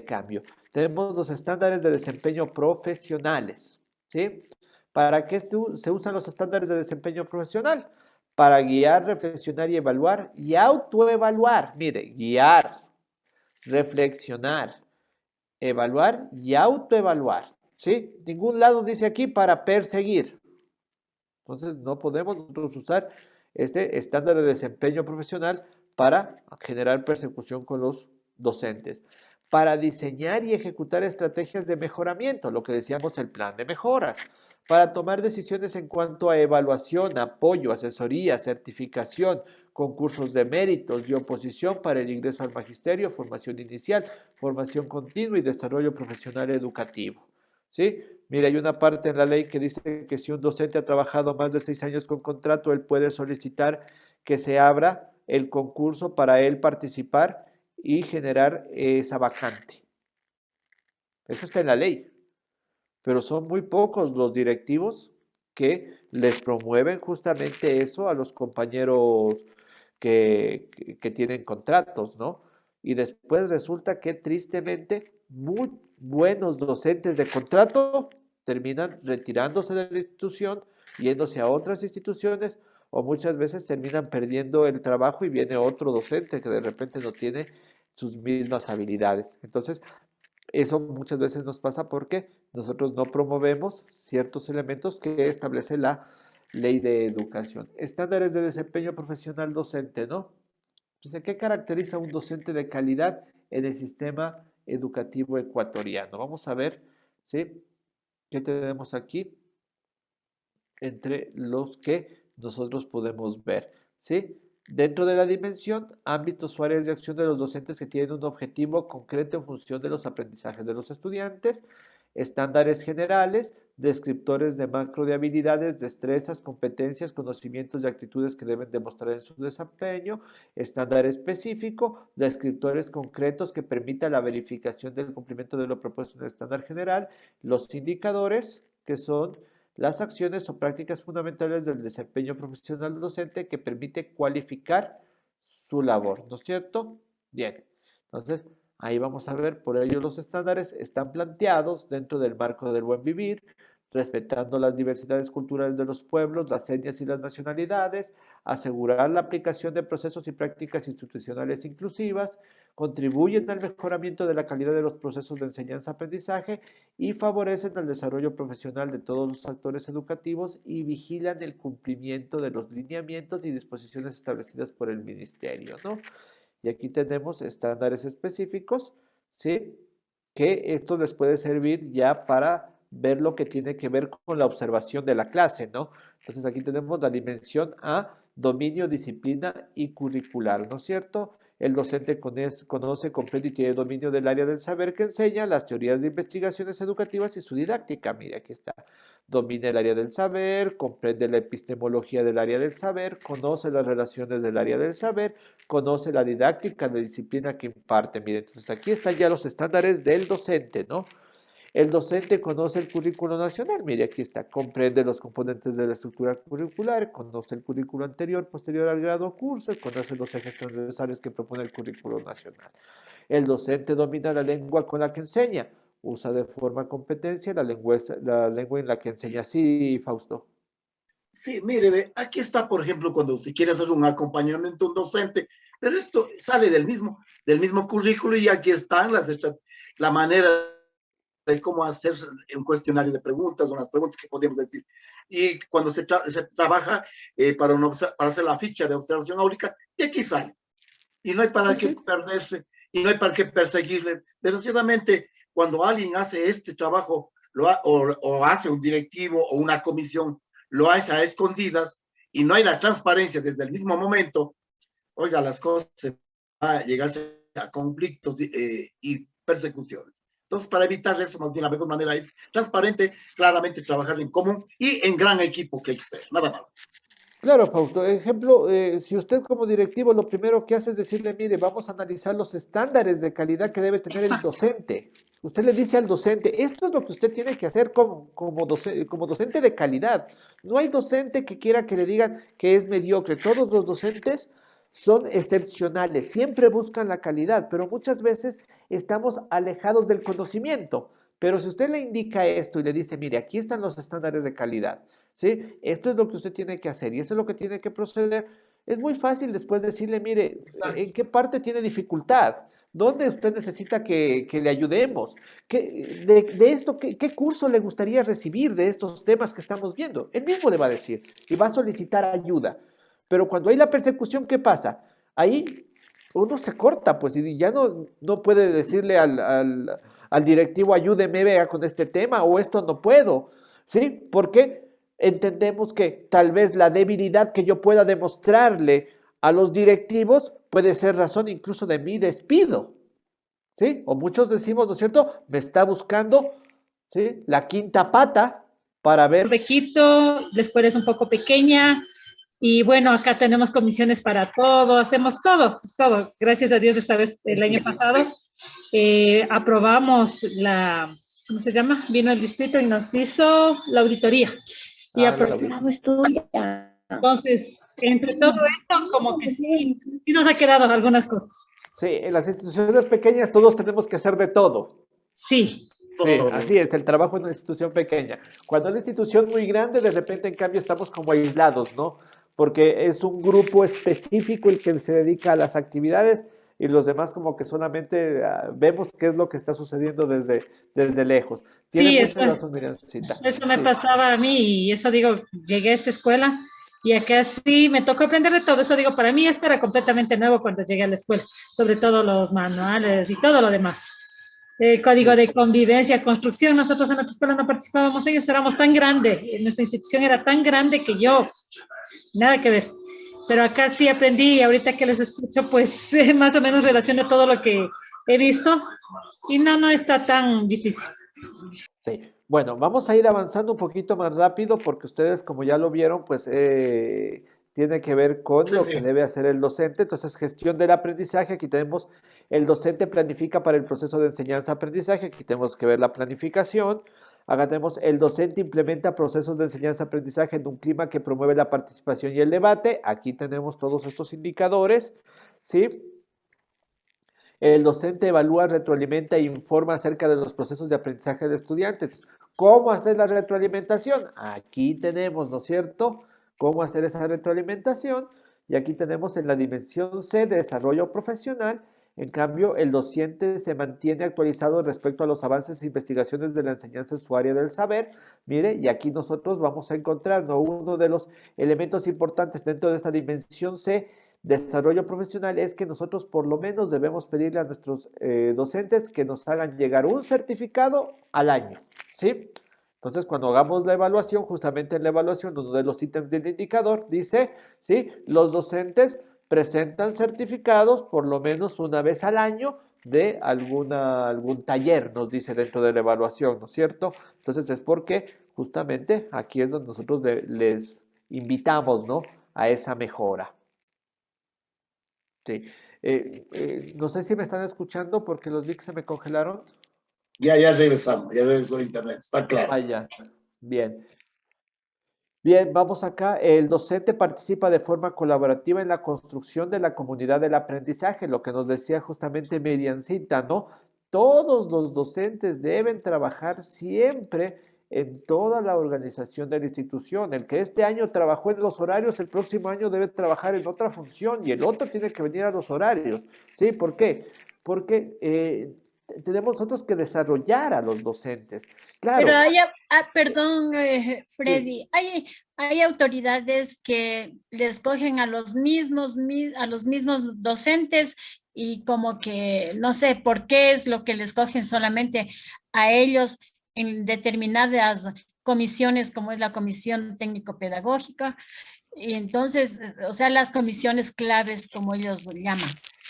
cambio. Tenemos los estándares de desempeño profesionales, ¿sí? ¿Para qué se usan los estándares de desempeño profesional? Para guiar, reflexionar y evaluar y autoevaluar. Mire, guiar, reflexionar, evaluar y autoevaluar, ¿sí? Ningún lado dice aquí para perseguir. Entonces, no podemos nosotros usar este estándar de desempeño profesional para generar persecución con los docentes. Para diseñar y ejecutar estrategias de mejoramiento, lo que decíamos, el plan de mejoras. Para tomar decisiones en cuanto a evaluación, apoyo, asesoría, certificación, concursos de méritos y oposición para el ingreso al magisterio, formación inicial, formación continua y desarrollo profesional educativo. ¿Sí? Mira, hay una parte en la ley que dice que si un docente ha trabajado más de 6 años con contrato, él puede solicitar que se abra el concurso para él participar y generar esa vacante. Eso está en la ley, pero son muy pocos los directivos que les promueven justamente eso a los compañeros que tienen contratos, ¿no? Y después resulta que tristemente muy buenos docentes de contrato terminan retirándose de la institución, yéndose a otras instituciones, o muchas veces terminan perdiendo el trabajo y viene otro docente que de repente no tiene sus mismas habilidades. Entonces, eso muchas veces nos pasa porque nosotros no promovemos ciertos elementos que establece la ley de educación. Estándares de desempeño profesional docente, ¿no? Entonces, ¿qué caracteriza a un docente de calidad en el sistema educativo ecuatoriano? Vamos a ver, ¿sí? ¿Qué tenemos aquí? Entre los que nosotros podemos ver, ¿sí? Dentro de la dimensión, ámbitos o áreas de acción de los docentes que tienen un objetivo concreto en función de los aprendizajes de los estudiantes, estándares generales, descriptores de macro de habilidades, destrezas, competencias, conocimientos y actitudes que deben demostrar en su desempeño, estándar específico, descriptores concretos que permitan la verificación del cumplimiento de lo propuesto en el estándar general, los indicadores que son las acciones o prácticas fundamentales del desempeño profesional docente que permite cualificar su labor, ¿no es cierto? Bien, entonces ahí vamos a ver, por ello los estándares están planteados dentro del marco del buen vivir, respetando las diversidades culturales de los pueblos, las etnias y las nacionalidades, asegurar la aplicación de procesos y prácticas institucionales inclusivas, contribuyen al mejoramiento de la calidad de los procesos de enseñanza-aprendizaje y favorecen el desarrollo profesional de todos los actores educativos y vigilan el cumplimiento de los lineamientos y disposiciones establecidas por el ministerio, ¿no? Y aquí tenemos estándares específicos, ¿sí? Que esto les puede servir ya para ver lo que tiene que ver con la observación de la clase, ¿no? Entonces aquí tenemos la dimensión A, dominio, disciplina y curricular, ¿no es cierto? El docente conoce, comprende y tiene dominio del área del saber que enseña, las teorías de investigaciones educativas y su didáctica. Mira, aquí está. Domina el área del saber, comprende la epistemología del área del saber, conoce las relaciones del área del saber, conoce la didáctica de disciplina que imparte. Mire, entonces aquí están ya los estándares del docente, ¿no? El docente conoce el currículo nacional, mire, aquí está, comprende los componentes de la estructura curricular, conoce el currículo anterior, posterior al grado o curso, y conoce los ejes transversales que propone el currículo nacional. El docente domina la lengua con la que enseña, usa de forma competencia la lengua en la que enseña. Sí, Fausto. Sí, mire, aquí está, por ejemplo, cuando se quiere hacer un acompañamiento a un docente, pero esto sale del mismo currículo y aquí están la manera de cómo hacer un cuestionario de preguntas, unas preguntas que podemos decir. Y cuando se trabaja para hacer la ficha de observación áulica, y aquí sale. Y no hay para qué perderse, y no hay para qué perseguirle. Desgraciadamente, cuando alguien hace este trabajo, o hace un directivo o una comisión, lo hace a escondidas, y no hay la transparencia desde el mismo momento, oiga, las cosas van a llegarse a conflictos y persecuciones. Entonces, para evitar eso, más bien la mejor manera es transparente, claramente trabajar en común y en gran equipo que hay que ser, nada más. Claro, Fausto. Ejemplo, si usted como directivo lo primero que hace es decirle, mire, vamos a analizar los estándares de calidad que debe tener el docente. Usted le dice al docente, esto es lo que usted tiene que hacer como docente de calidad. No hay docente que quiera que le digan que es mediocre. Todos los docentes son excepcionales, siempre buscan la calidad, pero muchas veces estamos alejados del conocimiento. Pero si usted le indica esto y le dice, mire, aquí están los estándares de calidad, ¿sí? Esto es lo que usted tiene que hacer y esto es lo que tiene que proceder. Es muy fácil después decirle, mire, ¿en qué parte tiene dificultad? ¿Dónde usted necesita que le ayudemos? De esto, ¿qué curso le gustaría recibir de estos temas que estamos viendo? Él mismo le va a decir y va a solicitar ayuda. Pero cuando hay la persecución, ¿qué pasa? Ahí uno se corta, pues, y ya no puede decirle al directivo, ayúdeme, vea, con este tema, o esto no puedo, ¿sí? Porque entendemos que tal vez la debilidad que yo pueda demostrarle a los directivos puede ser razón incluso de mi despido, ¿sí? O muchos decimos, ¿no es cierto? Me está buscando, ¿sí? La quinta pata para ver. De Quito, la escuela es un poco pequeña y bueno, acá tenemos comisiones para todo, hacemos todo, todo. Gracias a Dios esta vez, el año pasado, aprobamos ¿cómo se llama? Vino el distrito y nos hizo la auditoría. Y aprobamos tuya. Entonces, entre todo esto, como que sí nos ha quedado algunas cosas. Sí, en las instituciones pequeñas todos tenemos que hacer de todo. Sí. Sí, así es, el trabajo en una institución pequeña. Cuando es una institución muy grande, de repente, en cambio, estamos como aislados, ¿no? Porque es un grupo específico el que se dedica a las actividades y los demás como que solamente vemos qué es lo que está sucediendo desde lejos. Tiene mucha razón, Miriamcita. Eso me pasaba a mí y eso digo, llegué a esta escuela y acá sí me tocó aprender de todo. Eso digo, para mí esto era completamente nuevo cuando llegué a la escuela, sobre todo los manuales y todo lo demás. El código de convivencia, construcción, nosotros en nuestra escuela no participábamos, ellos éramos tan grandes, nuestra institución era tan grande que yo, nada que ver. Pero acá sí aprendí y ahorita que les escucho, pues más o menos relaciono todo lo que he visto y no está tan difícil. Sí, bueno, vamos a ir avanzando un poquito más rápido porque ustedes, como ya lo vieron, pues tiene que ver con lo que debe hacer el docente. Entonces, gestión del aprendizaje, aquí tenemos el docente planifica para el proceso de enseñanza-aprendizaje, aquí tenemos que ver la planificación. Acá tenemos el docente implementa procesos de enseñanza-aprendizaje en un clima que promueve la participación y el debate, aquí tenemos todos estos indicadores, ¿sí? El docente evalúa, retroalimenta e informa acerca de los procesos de aprendizaje de estudiantes. ¿Cómo hacer la retroalimentación? Aquí tenemos, ¿no es cierto?, ¿Cómo hacer esa retroalimentación? Y aquí tenemos en la dimensión C de desarrollo profesional. En cambio, el docente se mantiene actualizado respecto a los avances e investigaciones de la enseñanza en su área del saber. Mire, y aquí nosotros vamos a encontrar, ¿no?, uno de los elementos importantes dentro de esta dimensión C, desarrollo profesional, es que nosotros por lo menos debemos pedirle a nuestros docentes que nos hagan llegar un certificado al año, ¿sí? Entonces, cuando hagamos la evaluación, justamente en la evaluación, uno de los ítems del indicador dice, ¿sí?, los docentes presentan certificados por lo menos una vez al año de algún taller, nos dice dentro de la evaluación, ¿no es cierto? Entonces es porque justamente aquí es donde nosotros les invitamos, ¿no?, a esa mejora. Sí. No sé si me están escuchando porque los links se me congelaron. Ya regresamos, ya regresó internet, está claro. Ah, ya. Bien. Bien, vamos acá. El docente participa de forma colaborativa en la construcción de la comunidad del aprendizaje, lo que nos decía justamente Miriancita, ¿no? Todos los docentes deben trabajar siempre en toda la organización de la institución. El que este año trabajó en los horarios, el próximo año debe trabajar en otra función y el otro tiene que venir a los horarios. ¿Sí? ¿Por qué? Porque tenemos nosotros que desarrollar a los docentes. Claro. Pero perdón, Sí. Freddy, hay autoridades que les cogen a los mismos docentes y como que no sé por qué es lo que les cogen solamente a ellos en determinadas comisiones, como es la comisión técnico-pedagógica, y entonces, o sea, las comisiones claves, como ellos lo llaman.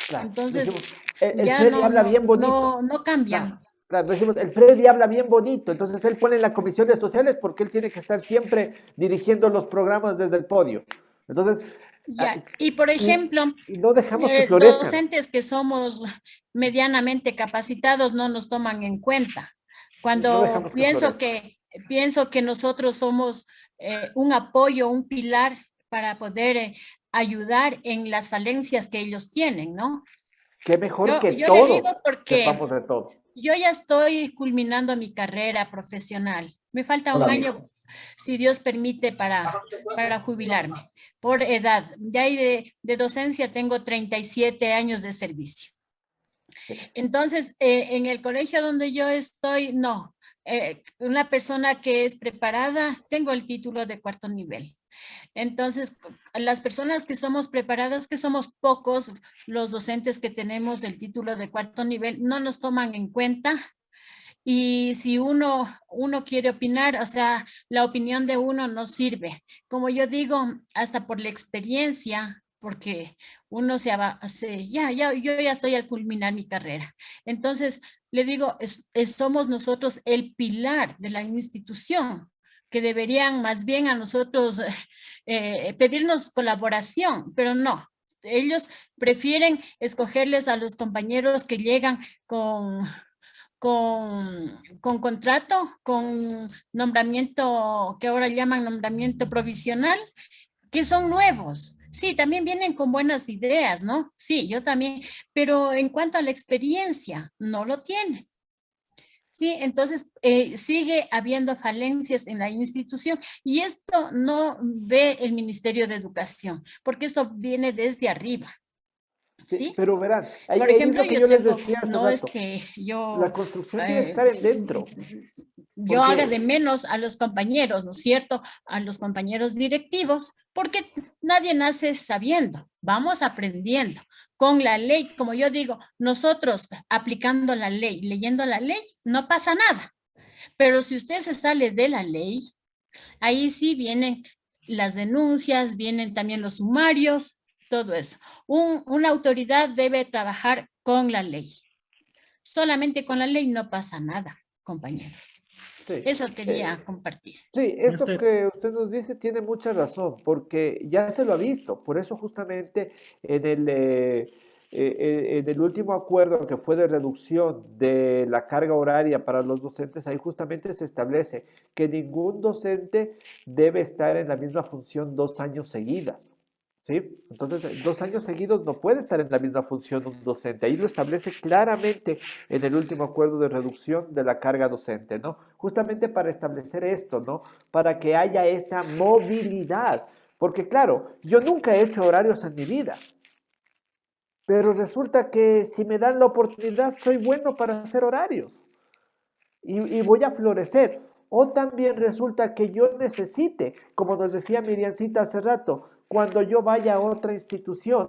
Claro, Entonces, decimos, el ya Freddy habla bien bonito. no cambian. Claro, claro, decimos, el Freddy habla bien bonito, entonces él pone en la comisión de sociales porque él tiene que estar siempre dirigiendo los programas desde el podio. Entonces, Ya, y por ejemplo, y no dejamos que florezcan. docentes que somos medianamente capacitados no nos toman en cuenta. No Cuando dejamos que florezcan. pienso que nosotros somos un apoyo, un pilar para poder ayudar en las falencias que ellos tienen, ¿no? Qué mejor que Yo le digo todos porque sepamos de todo. yo ya estoy culminando mi carrera profesional. Me falta un Hola, año, mijo. si Dios permite, para jubilarme por edad. De ahí de docencia tengo 37 años de servicio. Entonces, en el colegio donde yo estoy, no. Una persona que es preparada, tengo el título de cuarto nivel. Entonces, las personas que somos preparadas, que somos pocos, los docentes que tenemos el título de cuarto nivel, no nos toman en cuenta. Y si uno quiere opinar, o sea, la opinión de uno no sirve. Como yo digo, hasta por la experiencia, porque uno yo ya estoy al culminar mi carrera. Entonces, le digo, somos nosotros el pilar de la institución, que deberían más bien a nosotros pedirnos colaboración, pero no. Ellos prefieren escogerles a los compañeros que llegan con contrato, con nombramiento, que ahora llaman nombramiento provisional, que son nuevos. Sí, también vienen con buenas ideas, ¿no? Sí, yo también, pero en cuanto a la experiencia, no lo tienen. Sí, entonces sigue habiendo falencias en la institución y esto no ve el Ministerio de Educación, porque esto viene desde arriba. Sí, ¿Sí? pero verán, ahí Por es ejemplo, lo que yo yo les tengo, decía hace no es rato. que yo La construcción tiene que estar en dentro. yo Porque haga de menos a los compañeros, ¿no es cierto? A los compañeros directivos, porque nadie nace sabiendo, vamos aprendiendo. Con la ley, como yo digo, nosotros aplicando la ley, leyendo la ley, no pasa nada. Pero si usted se sale de la ley, ahí sí vienen las denuncias, vienen también los sumarios, todo eso. Una autoridad debe trabajar con la ley. Solamente con la ley no pasa nada, compañeros. sí. Eso quería compartir. Sí, esto que usted nos dice tiene mucha razón, porque ya se lo ha visto. Por eso justamente en el último acuerdo que fue de reducción de la carga horaria para los docentes, ahí justamente se establece que ningún docente debe estar en la misma función 2 años seguidas. ¿Sí? Entonces, 2 años seguidos no puede estar en la misma función un docente. Ahí lo establece claramente en el último acuerdo de reducción de la carga docente, ¿no? Justamente para establecer esto, ¿no? Para que haya esta movilidad. Porque claro, yo nunca he hecho horarios en mi vida, pero resulta que si me dan la oportunidad, soy bueno para hacer horarios y voy a florecer. O también resulta que yo necesite, como nos decía Miriancita hace rato, cuando yo vaya a otra institución,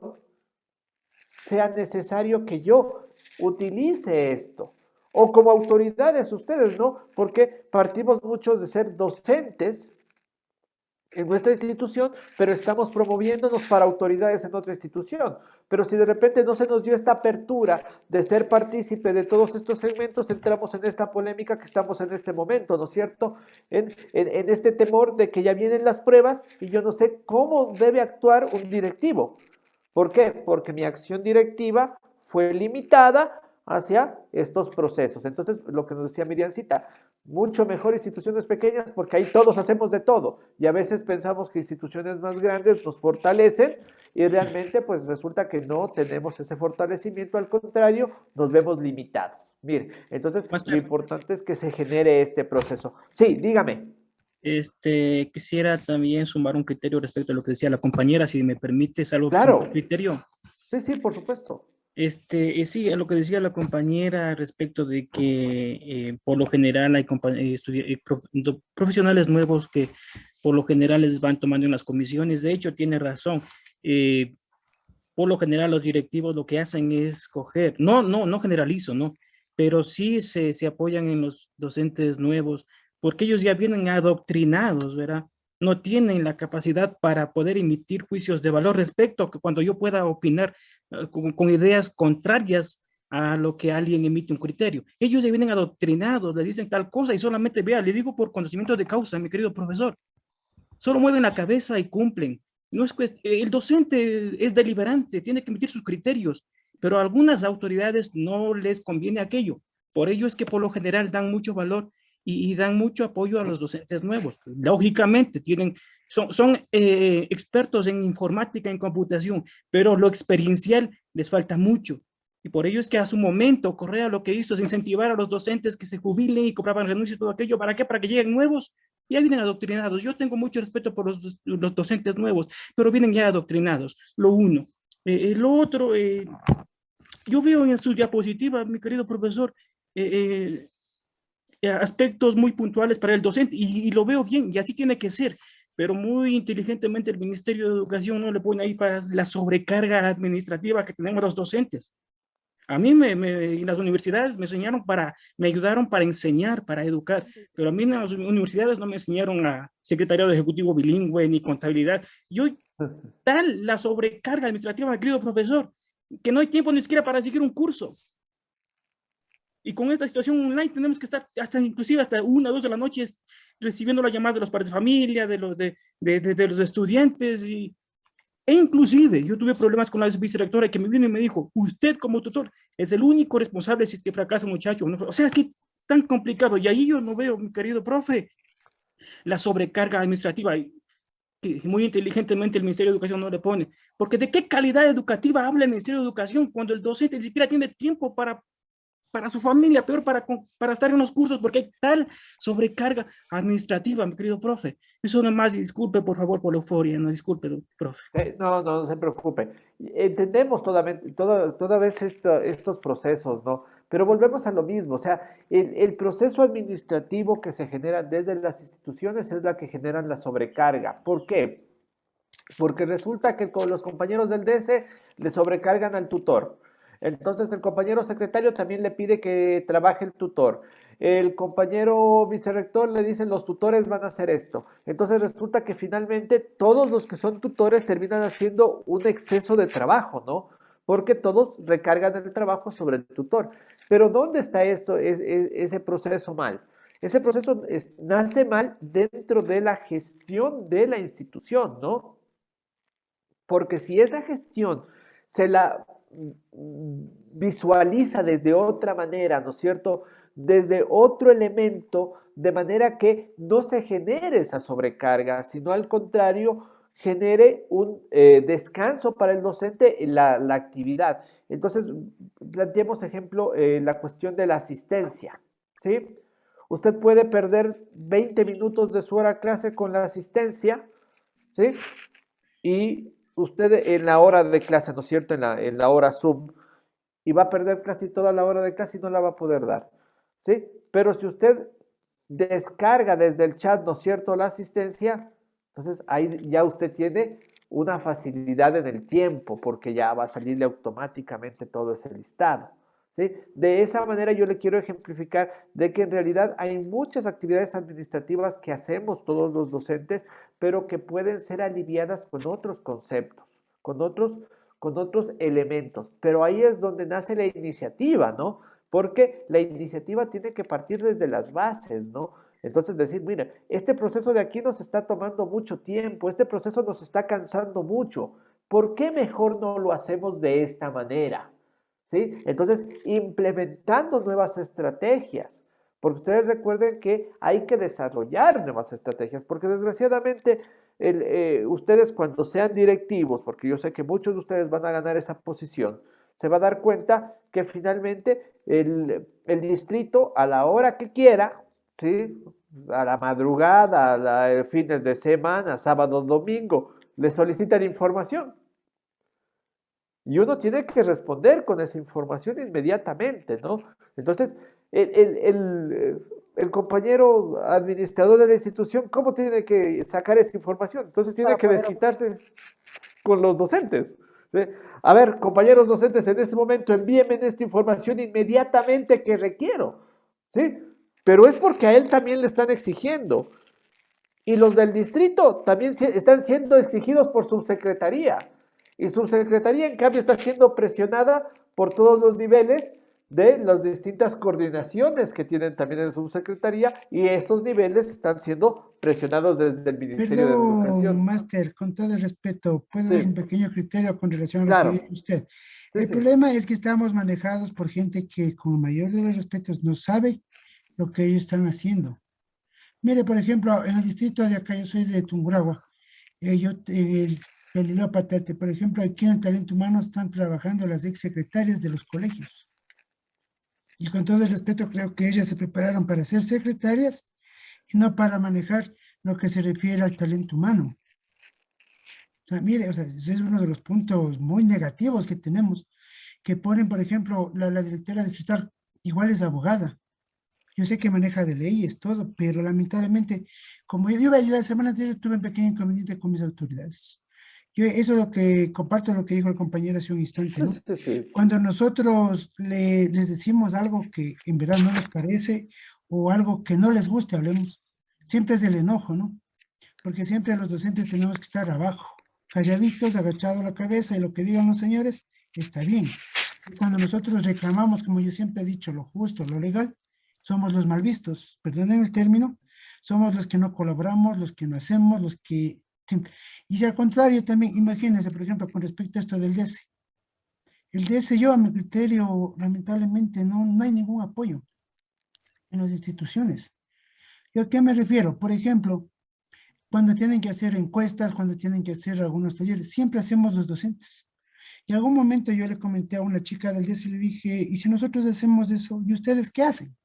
sea necesario que yo utilice esto. O como autoridades ustedes, ¿no? Porque partimos muchos de ser docentes en nuestra institución, pero estamos promoviéndonos para autoridades en otra institución. Pero si de repente no se nos dio esta apertura de ser partícipe de todos estos segmentos, entramos en esta polémica que estamos en este momento, ¿no es cierto? En este temor de que ya vienen las pruebas y yo no sé cómo debe actuar un directivo. ¿Por qué? Porque mi acción directiva fue limitada hacia estos procesos. Entonces, lo que nos decía Miriancita, mucho mejor instituciones pequeñas porque ahí todos hacemos de todo y a veces pensamos que instituciones más grandes nos fortalecen y realmente pues resulta que no tenemos ese fortalecimiento, al contrario, nos vemos limitados. Mire, entonces lo Máster, importante es que se genere este proceso. Sí, dígame. quisiera también sumar un criterio respecto a lo que decía la compañera, si me permites algo sobre el Claro, criterio. sí, sí, por supuesto. Sí, a lo que decía la compañera respecto de que por lo general hay profesionales nuevos que por lo general les van tomando en las comisiones. De hecho, tiene razón. Eh, por lo general los directivos lo que hacen es coger, no generalizo, ¿no? Pero sí se apoyan en los docentes nuevos porque ellos ya vienen adoctrinados, ¿verdad? No tienen la capacidad para poder emitir juicios de valor respecto a que cuando yo pueda opinar con ideas contrarias a lo que alguien emite un criterio. Ellos ya vienen adoctrinados, le dicen tal cosa y solamente, vea, le digo por conocimiento de causa, mi querido profesor, solo mueven la cabeza y cumplen. No es el docente es deliberante, tiene que emitir sus criterios, pero a algunas autoridades no les conviene aquello. Por ello es que por lo general dan mucho valor y dan mucho apoyo a los docentes nuevos. Lógicamente, son expertos en informática, en computación, pero lo experiencial les falta mucho. Y por ello es que a su momento Correa lo que hizo es incentivar a los docentes que se jubilen y cobraban renuncias y todo aquello. ¿Para qué? Para que lleguen nuevos. Ya vienen adoctrinados. Yo tengo mucho respeto por los docentes nuevos, pero vienen ya adoctrinados. Lo uno. Lo otro, yo veo en su diapositiva, mi querido profesor, aspectos muy puntuales para el docente y lo veo bien y así tiene que ser, pero muy inteligentemente el Ministerio de Educación no le pone ahí para la sobrecarga administrativa que tenemos los docentes. A mí en las universidades me enseñaron me ayudaron para enseñar, para educar, pero a mí en las universidades no me enseñaron a secretariado ejecutivo bilingüe ni contabilidad. Y hoy tal la sobrecarga administrativa, mi querido profesor, que no hay tiempo ni siquiera para seguir un curso. Y con esta situación online tenemos que estar inclusive hasta 1 o 2 de la noche recibiendo las llamadas de los padres de familia, de los estudiantes e inclusive yo tuve problemas con la vicerectora que me vino y me dijo, usted como tutor es el único responsable si es que fracasa muchacho. O sea, qué tan complicado. Y ahí yo no veo, mi querido profe, la sobrecarga administrativa que muy inteligentemente el Ministerio de Educación no le pone. Porque ¿de qué calidad educativa habla el Ministerio de Educación cuando el docente ni siquiera tiene tiempo para su familia, peor para estar en los cursos, porque hay tal sobrecarga administrativa, mi querido profe? Eso nomás, disculpe por favor por la euforia, no disculpe, profe. No, no, no se preocupe. Entendemos toda vez estos procesos, ¿no? Pero volvemos a lo mismo, o sea, el proceso administrativo que se genera desde las instituciones es la que generan la sobrecarga. ¿Por qué? Porque resulta que con los compañeros del DS le sobrecargan al tutor. Entonces el compañero secretario también le pide que trabaje el tutor. El compañero vicerrector le dice los tutores van a hacer esto. Entonces resulta que finalmente todos los que son tutores terminan haciendo un exceso de trabajo, ¿no? Porque todos recargan el trabajo sobre el tutor. Pero ¿dónde está esto, ese proceso mal? Ese proceso nace mal dentro de la gestión de la institución, ¿no? Porque si esa gestión se la visualiza desde otra manera, ¿no es cierto? Desde otro elemento, de manera que no se genere esa sobrecarga, sino al contrario, genere un descanso para el docente en la actividad. Entonces, planteemos, ejemplo, la cuestión de la asistencia, ¿sí? Usted puede perder 20 minutos de su hora clase con la asistencia, ¿sí? y usted en la hora de clase, ¿no es cierto? En la hora Zoom, y va a perder casi toda la hora de clase y no la va a poder dar, ¿sí? Pero si usted descarga desde el chat, ¿no es cierto?, la asistencia, entonces ahí ya usted tiene una facilidad en el tiempo, porque ya va a salirle automáticamente todo ese listado, ¿sí? De esa manera yo le quiero ejemplificar de que en realidad hay muchas actividades administrativas que hacemos todos los docentes, pero que pueden ser aliviadas con otros conceptos, con otros elementos. Pero ahí es donde nace la iniciativa, ¿no? Porque la iniciativa tiene que partir desde las bases, ¿no? Entonces decir, mira, este proceso de aquí nos está tomando mucho tiempo, este proceso nos está cansando mucho. ¿Por qué mejor no lo hacemos de esta manera? ¿Sí? Entonces, implementando nuevas estrategias, porque ustedes recuerden que hay que desarrollar nuevas estrategias, porque desgraciadamente ustedes cuando sean directivos, porque yo sé que muchos de ustedes van a ganar esa posición, se va a dar cuenta que finalmente el distrito a la hora que quiera, ¿sí? A la madrugada, fines de semana, sábado, domingo, le solicitan información. Y uno tiene que responder con esa información inmediatamente, ¿no? Entonces, el compañero administrador de la institución, ¿cómo tiene que sacar esa información? Entonces tiene que desquitarse con los docentes. ¿Sí? A ver, compañeros docentes, en ese momento envíenme esta información inmediatamente que requiero. ¿Sí? Pero es porque a él también le están exigiendo. Y los del distrito también están siendo exigidos por subsecretaría. Y subsecretaría, en cambio, está siendo presionada por todos los niveles de las distintas coordinaciones que tienen también en subsecretaría, y esos niveles están siendo presionados desde el Ministerio de Perdón, Educación. máster, con todo el respeto, puedo dar un Sí, pequeño criterio con relación a lo que claro. dice usted. Sí, El sí. problema es que estamos manejados por gente que, con el mayor de los respetos, no sabe lo que ellos están haciendo. Mire, por ejemplo, en el distrito de acá, yo soy de Tungurahua, el Galileo Patate, por ejemplo, aquí en el talento humano están trabajando las exsecretarias de los colegios. Y con todo el respeto, creo que ellas se prepararon para ser secretarias y no para manejar lo que se refiere al talento humano. O sea, mire, o sea, ese es uno de los puntos muy negativos que tenemos, que ponen, por ejemplo, la directora distrital igual es abogada. Yo sé que maneja de leyes, todo, pero lamentablemente, como yo iba la semana anterior, tuve un pequeño inconveniente con mis autoridades. Yo, eso es lo que comparto, lo que dijo el compañero hace un instante, ¿no? Sí, sí. Cuando nosotros les decimos algo que en verdad no les parece o algo que no les guste, hablemos, siempre es el enojo, ¿no? Porque siempre los docentes tenemos que estar abajo, calladitos, agachados la cabeza, y lo que digan los señores está bien. Y cuando nosotros reclamamos, como yo siempre he dicho, lo justo, lo legal, somos los mal vistos, perdonen el término, somos los que no colaboramos, los que no hacemos, los que... Y si al contrario también, imagínense, por ejemplo, con respecto a esto del DS. El DS, yo a mi criterio, lamentablemente, no hay ningún apoyo en las instituciones. ¿Yo a qué me refiero? Por ejemplo, cuando tienen que hacer encuestas, cuando tienen que hacer algunos talleres, siempre hacemos los docentes. Y en algún momento yo le comenté a una chica del DS y le dije, ¿y si nosotros hacemos eso, y ustedes qué hacen?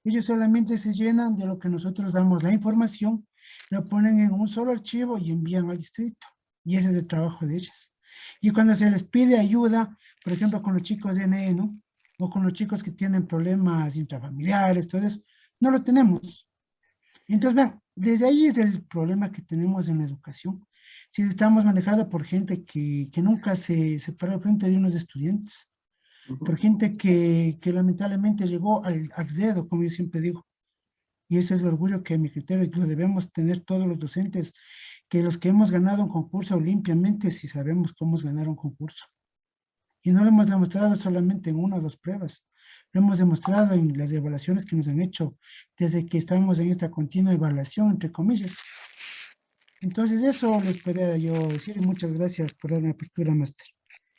Ellos solamente se llenan de lo que nosotros damos la información, lo ponen en un solo archivo y envían al distrito. Y ese es el trabajo de ellas. Y cuando se les pide ayuda, por ejemplo, con los chicos de NE, ¿no? O con los chicos que tienen problemas intrafamiliares, todo eso, no lo tenemos. Entonces, vean, desde ahí es el problema que tenemos en la educación. Si estamos manejados por gente que nunca se paró frente de unos estudiantes, por gente que lamentablemente llegó al dedo, como yo siempre digo. Y ese es el orgullo que a mi criterio lo debemos tener todos los docentes, que los que hemos ganado un concurso limpiamente, si sabemos cómo es ganar un concurso. Y no lo hemos demostrado solamente en una o dos pruebas, lo hemos demostrado en las evaluaciones que nos han hecho desde que estamos en esta continua evaluación, entre comillas. Entonces eso les podría yo decir, y muchas gracias por darme apertura, máster.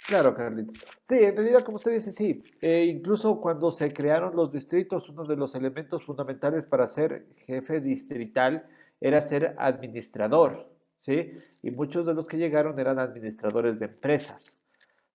Claro, Carlitos. Sí, en realidad, como usted dice, sí. Incluso cuando se crearon los distritos, uno de los elementos fundamentales para ser jefe distrital era ser administrador, ¿sí? Y muchos de los que llegaron eran administradores de empresas.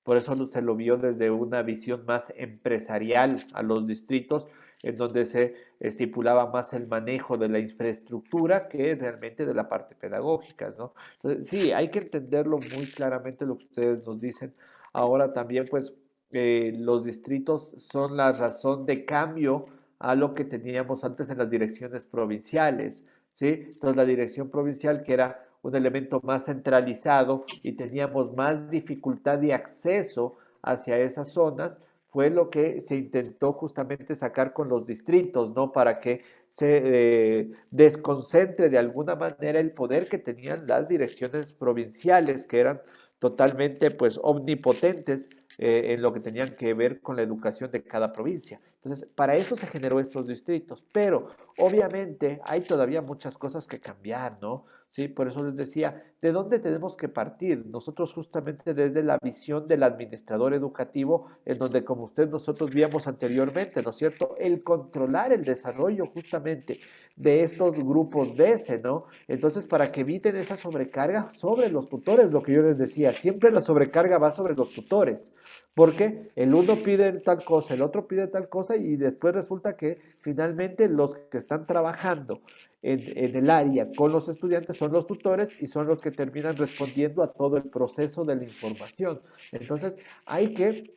Por eso se lo vio desde una visión más empresarial a los distritos, en donde se estipulaba más el manejo de la infraestructura que realmente de la parte pedagógica, ¿no? Entonces, sí, hay que entenderlo muy claramente lo que ustedes nos dicen. Ahora también, pues, los distritos son la razón de cambio a lo que teníamos antes en las direcciones provinciales, ¿sí? Entonces, la dirección provincial, que era un elemento más centralizado y teníamos más dificultad de acceso hacia esas zonas, fue lo que se intentó justamente sacar con los distritos, ¿no? Para que se desconcentre de alguna manera el poder que tenían las direcciones provinciales, que eran totalmente, pues, omnipotentes en lo que tenían que ver con la educación de cada provincia. Entonces, para eso se generó estos distritos, pero obviamente hay todavía muchas cosas que cambiar, ¿no? Sí, por eso les decía, ¿de dónde tenemos que partir? Nosotros justamente desde la visión del administrador educativo, en donde como nosotros víamos anteriormente, ¿no es cierto? El controlar el desarrollo justamente de estos grupos de ese, ¿no? Entonces, para que eviten esa sobrecarga sobre los tutores, lo que yo les decía, siempre la sobrecarga va sobre los tutores, porque el uno pide tal cosa, el otro pide tal cosa y después resulta que finalmente los que están trabajando en el área con los estudiantes son los tutores y son los que terminan respondiendo a todo el proceso de la información. Entonces, hay que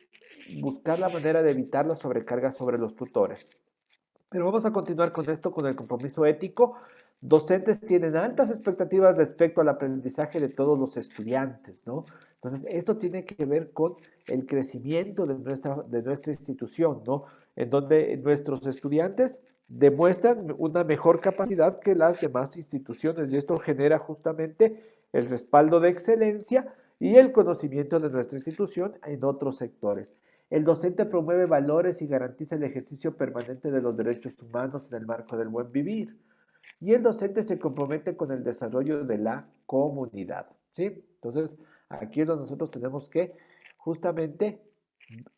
buscar la manera de evitar la sobrecarga sobre los tutores. Pero vamos a continuar con esto, con el compromiso ético. Docentes tienen altas expectativas respecto al aprendizaje de todos los estudiantes, ¿no? Entonces, esto tiene que ver con el crecimiento de nuestra institución, ¿no? En donde nuestros estudiantes demuestran una mejor capacidad que las demás instituciones y esto genera justamente el respaldo de excelencia y el conocimiento de nuestra institución en otros sectores. El docente promueve valores y garantiza el ejercicio permanente de los derechos humanos en el marco del buen vivir. Y el docente se compromete con el desarrollo de la comunidad, ¿sí? Entonces, aquí es donde nosotros tenemos que justamente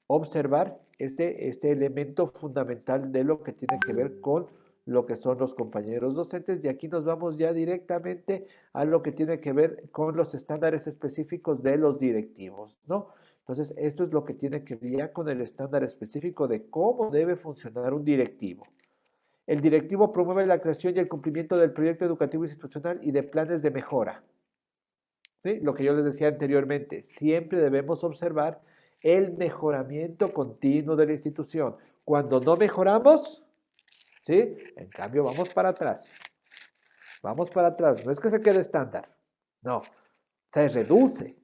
observar este elemento fundamental de lo que tiene que ver con lo que son los compañeros docentes y aquí nos vamos ya directamente a lo que tiene que ver con los estándares específicos de los directivos, ¿no? Entonces, esto es lo que tiene que ver ya con el estándar específico de cómo debe funcionar un directivo. El directivo promueve la creación y el cumplimiento del proyecto educativo institucional y de planes de mejora. ¿Sí? Lo que yo les decía anteriormente, siempre debemos observar el mejoramiento continuo de la institución. Cuando no mejoramos, ¿sí? En cambio, vamos para atrás. Vamos para atrás. No es que se quede estándar. No, se reduce.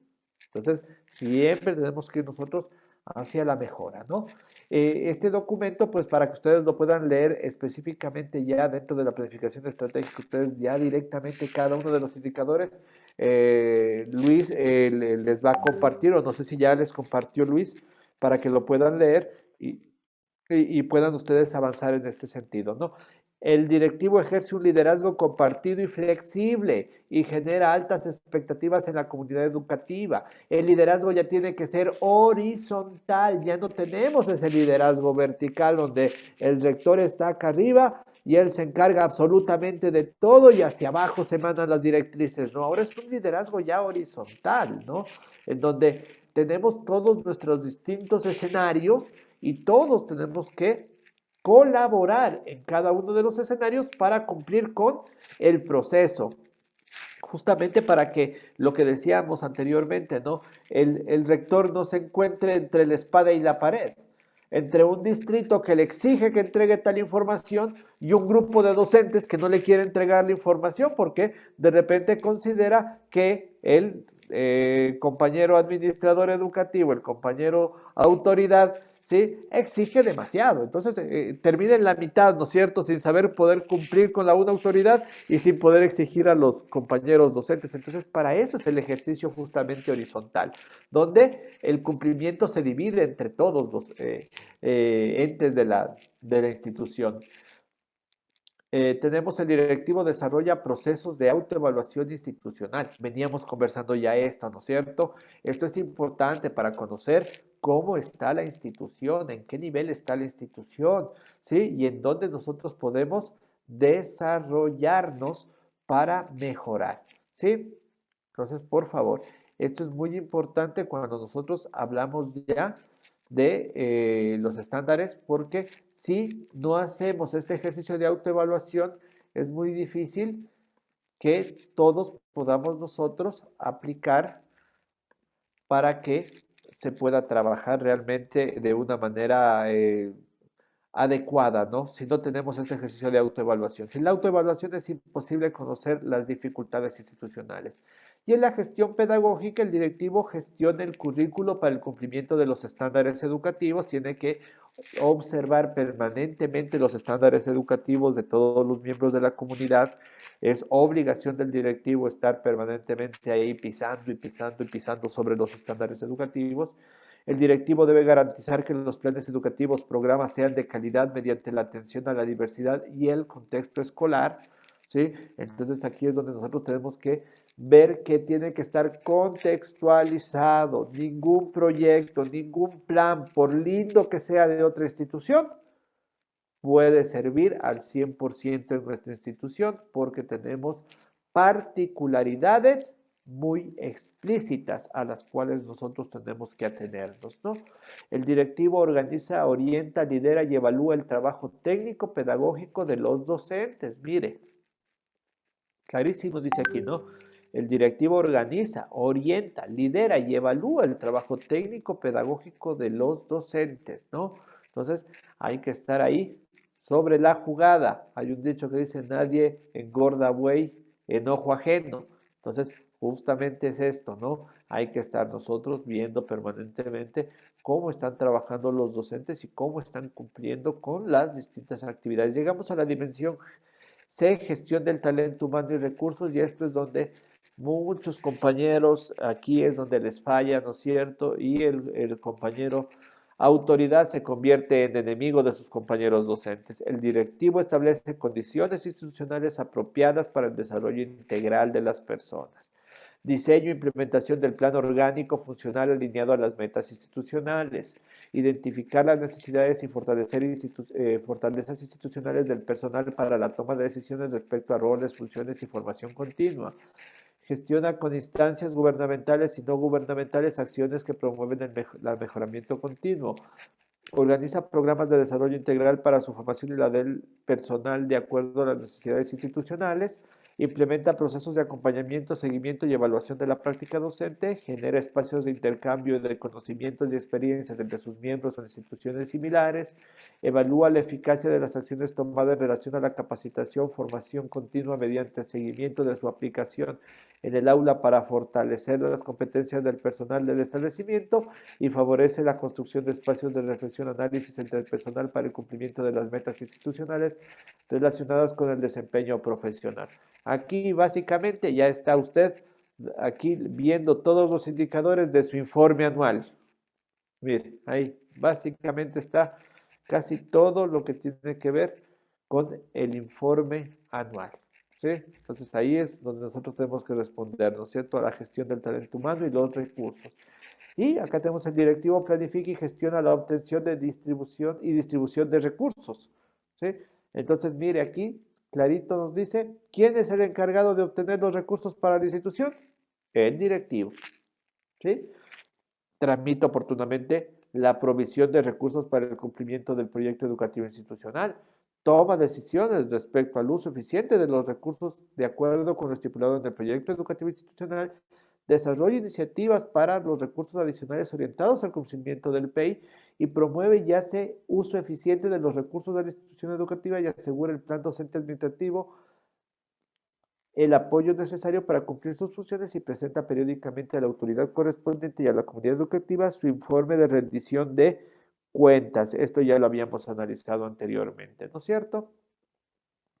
Entonces, siempre tenemos que ir nosotros hacia la mejora, ¿no? Este documento, pues para que ustedes lo puedan leer específicamente ya dentro de la planificación estratégica, ustedes ya directamente cada uno de los indicadores, Luis les va a compartir, o no sé si ya les compartió Luis, para que lo puedan leer y puedan ustedes avanzar en este sentido, ¿no? El directivo ejerce un liderazgo compartido y flexible y genera altas expectativas en la comunidad educativa. El liderazgo ya tiene que ser horizontal, ya no tenemos ese liderazgo vertical donde el rector está acá arriba y él se encarga absolutamente de todo y hacia abajo se mandan las directrices, ¿no? Ahora es un liderazgo ya horizontal, ¿no? En donde tenemos todos nuestros distintos escenarios y todos tenemos que colaborar en cada uno de los escenarios para cumplir con el proceso. Justamente para que lo que decíamos anteriormente, ¿no? El rector no se encuentre entre la espada y la pared, entre un distrito que le exige que entregue tal información y un grupo de docentes que no le quiere entregar la información porque de repente considera que el compañero administrador educativo, el compañero autoridad, ¿sí? Exige demasiado. Entonces termina en la mitad, ¿no es cierto? Sin saber poder cumplir con la una autoridad y sin poder exigir a los compañeros docentes. Entonces, para eso es el ejercicio justamente horizontal, donde el cumplimiento se divide entre todos los entes de la institución. Tenemos el directivo desarrolla procesos de autoevaluación institucional. Veníamos conversando ya esto, ¿no es cierto? Esto es importante para conocer cómo está la institución, en qué nivel está la institución, ¿sí? Y en dónde nosotros podemos desarrollarnos para mejorar, ¿sí? Entonces, por favor, esto es muy importante cuando nosotros hablamos ya de los estándares porque si no hacemos este ejercicio de autoevaluación, es muy difícil que todos podamos nosotros aplicar para que se pueda trabajar realmente de una manera adecuada, ¿no? Si no tenemos este ejercicio de autoevaluación. Sin la autoevaluación es imposible conocer las dificultades institucionales. Y en la gestión pedagógica, el directivo gestiona el currículo para el cumplimiento de los estándares educativos, tiene que observar permanentemente los estándares educativos de todos los miembros de la comunidad. Es obligación del directivo estar permanentemente ahí pisando y pisando y pisando sobre los estándares educativos. El directivo debe garantizar que los planes educativos, programas sean de calidad mediante la atención a la diversidad y el contexto escolar, ¿sí? Entonces aquí es donde nosotros tenemos que ver que tiene que estar contextualizado. Ningún proyecto, ningún plan, por lindo que sea de otra institución, puede servir al 100% en nuestra institución porque tenemos particularidades muy explícitas a las cuales nosotros tenemos que atenernos, ¿no? El directivo organiza, orienta, lidera y evalúa el trabajo técnico pedagógico de los docentes. Mire, clarísimo dice aquí, ¿no? El directivo organiza, orienta, lidera y evalúa el trabajo técnico pedagógico de los docentes, ¿no? Entonces, hay que estar ahí sobre la jugada. Hay un dicho que dice, nadie engorda buey en ojo ajeno. Entonces, justamente es esto, ¿no? Hay que estar nosotros viendo permanentemente cómo están trabajando los docentes y cómo están cumpliendo con las distintas actividades. Llegamos a la dimensión C, gestión del talento humano y recursos, y esto es donde muchos compañeros, aquí es donde les falla, ¿no es cierto? Y el compañero autoridad se convierte en enemigo de sus compañeros docentes. El directivo establece condiciones institucionales apropiadas para el desarrollo integral de las personas. Diseño e implementación del plan orgánico funcional alineado a las metas institucionales. Identificar las necesidades y fortalecer fortalezas institucionales del personal para la toma de decisiones respecto a roles, funciones y formación continua. Gestiona con instancias gubernamentales y no gubernamentales acciones que promueven el mejoramiento continuo. Organiza programas de desarrollo integral para su formación y la del personal de acuerdo a las necesidades institucionales. Implementa procesos de acompañamiento, seguimiento y evaluación de la práctica docente. Genera espacios de intercambio de conocimientos y experiencias entre sus miembros o instituciones similares. Evalúa la eficacia de las acciones tomadas en relación a la capacitación, formación continua mediante el seguimiento de su aplicación en el aula para fortalecer las competencias del personal del establecimiento y favorece la construcción de espacios de reflexión, análisis entre el personal para el cumplimiento de las metas institucionales relacionadas con el desempeño profesional. Aquí básicamente ya está usted aquí viendo todos los indicadores de su informe anual. Mire, ahí básicamente está casi todo lo que tiene que ver con el informe anual. ¿Sí? Entonces ahí es donde nosotros tenemos que responder, ¿no es cierto?, a la gestión del talento humano y los recursos. Y acá tenemos el directivo planifica y gestiona la obtención de distribución de recursos. ¿Sí? Entonces, mire aquí, clarito nos dice, ¿quién es el encargado de obtener los recursos para la institución? El directivo. ¿Sí? Transmite oportunamente la provisión de recursos para el cumplimiento del proyecto educativo institucional. Toma decisiones respecto al uso eficiente de los recursos de acuerdo con lo estipulado en el proyecto educativo institucional. Desarrolla iniciativas para los recursos adicionales orientados al cumplimiento del PEI y promueve y hace uso eficiente de los recursos de la institución educativa y asegura el plan docente administrativo el apoyo necesario para cumplir sus funciones y presenta periódicamente a la autoridad correspondiente y a la comunidad educativa su informe de rendición de cuentas. Esto ya lo habíamos analizado anteriormente, ¿no es cierto?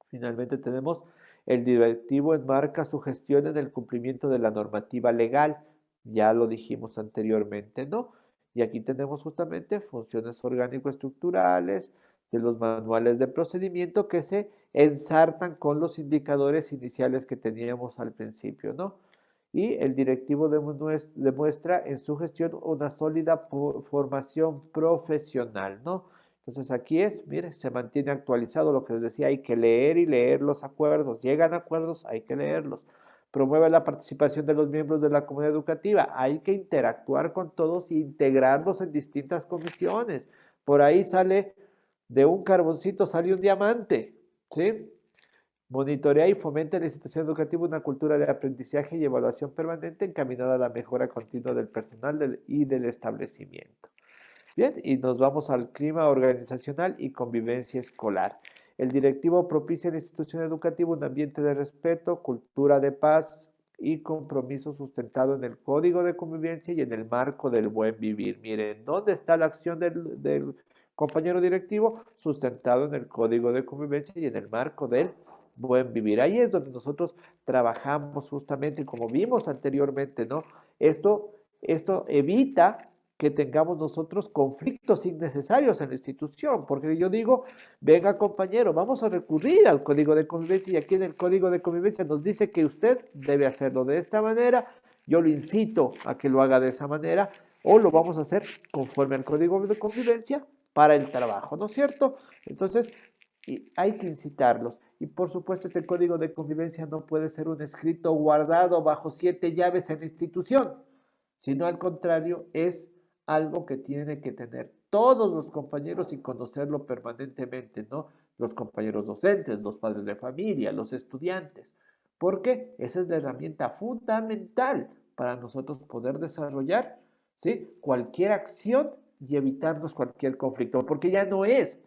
Finalmente tenemos el directivo enmarca su gestión en el cumplimiento de la normativa legal. Ya lo dijimos anteriormente, ¿no? Y aquí tenemos justamente funciones orgánico-estructurales de los manuales de procedimiento que se ensartan con los indicadores iniciales que teníamos al principio, ¿no? Y el directivo demuestra en su gestión una sólida formación profesional, ¿no? Entonces aquí es, mire, se mantiene actualizado lo que les decía, hay que leer y leer los acuerdos. Llegan acuerdos, hay que leerlos. Promueve la participación de los miembros de la comunidad educativa. Hay que interactuar con todos e integrarlos en distintas comisiones. Por ahí sale De un carboncito sale un diamante, ¿sí? Monitorea y fomenta en la institución educativa una cultura de aprendizaje y evaluación permanente encaminada a la mejora continua del personal y del establecimiento. Bien, y nos vamos al clima organizacional y convivencia escolar. El directivo propicia en la institución educativa un ambiente de respeto, cultura de paz y compromiso sustentado en el código de convivencia y en el marco del buen vivir. Miren, ¿dónde está la acción del compañero directivo? Sustentado en el código de convivencia y en el marco del buen vivir. Ahí es donde nosotros trabajamos justamente, como vimos anteriormente, ¿no? Esto evita que tengamos nosotros conflictos innecesarios en la institución, porque yo digo, venga compañero, vamos a recurrir al código de convivencia y aquí en el código de convivencia nos dice que usted debe hacerlo de esta manera, yo lo incito a que lo haga de esa manera o lo vamos a hacer conforme al código de convivencia para el trabajo, ¿no es cierto? Entonces, hay que incitarlos. Y por supuesto, este código de convivencia no puede ser un escrito guardado bajo 7 llaves en la institución, sino al contrario, es algo que tiene que tener todos los compañeros y conocerlo permanentemente, ¿no? Los compañeros docentes, los padres de familia, los estudiantes, porque esa es la herramienta fundamental para nosotros poder desarrollar, ¿sí? Cualquier acción y evitarnos cualquier conflicto, porque ya no es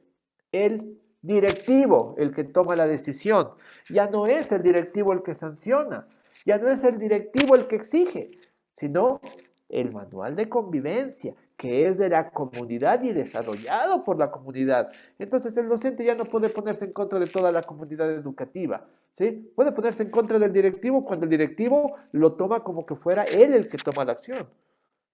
el directivo el que toma la decisión, ya no es el directivo el que sanciona, ya no es el directivo el que exige, sino el manual de convivencia, que es de la comunidad y desarrollado por la comunidad. Entonces el docente ya no puede ponerse en contra de toda la comunidad educativa, ¿sí? Puede ponerse en contra del directivo cuando el directivo lo toma como que fuera él el que toma la acción.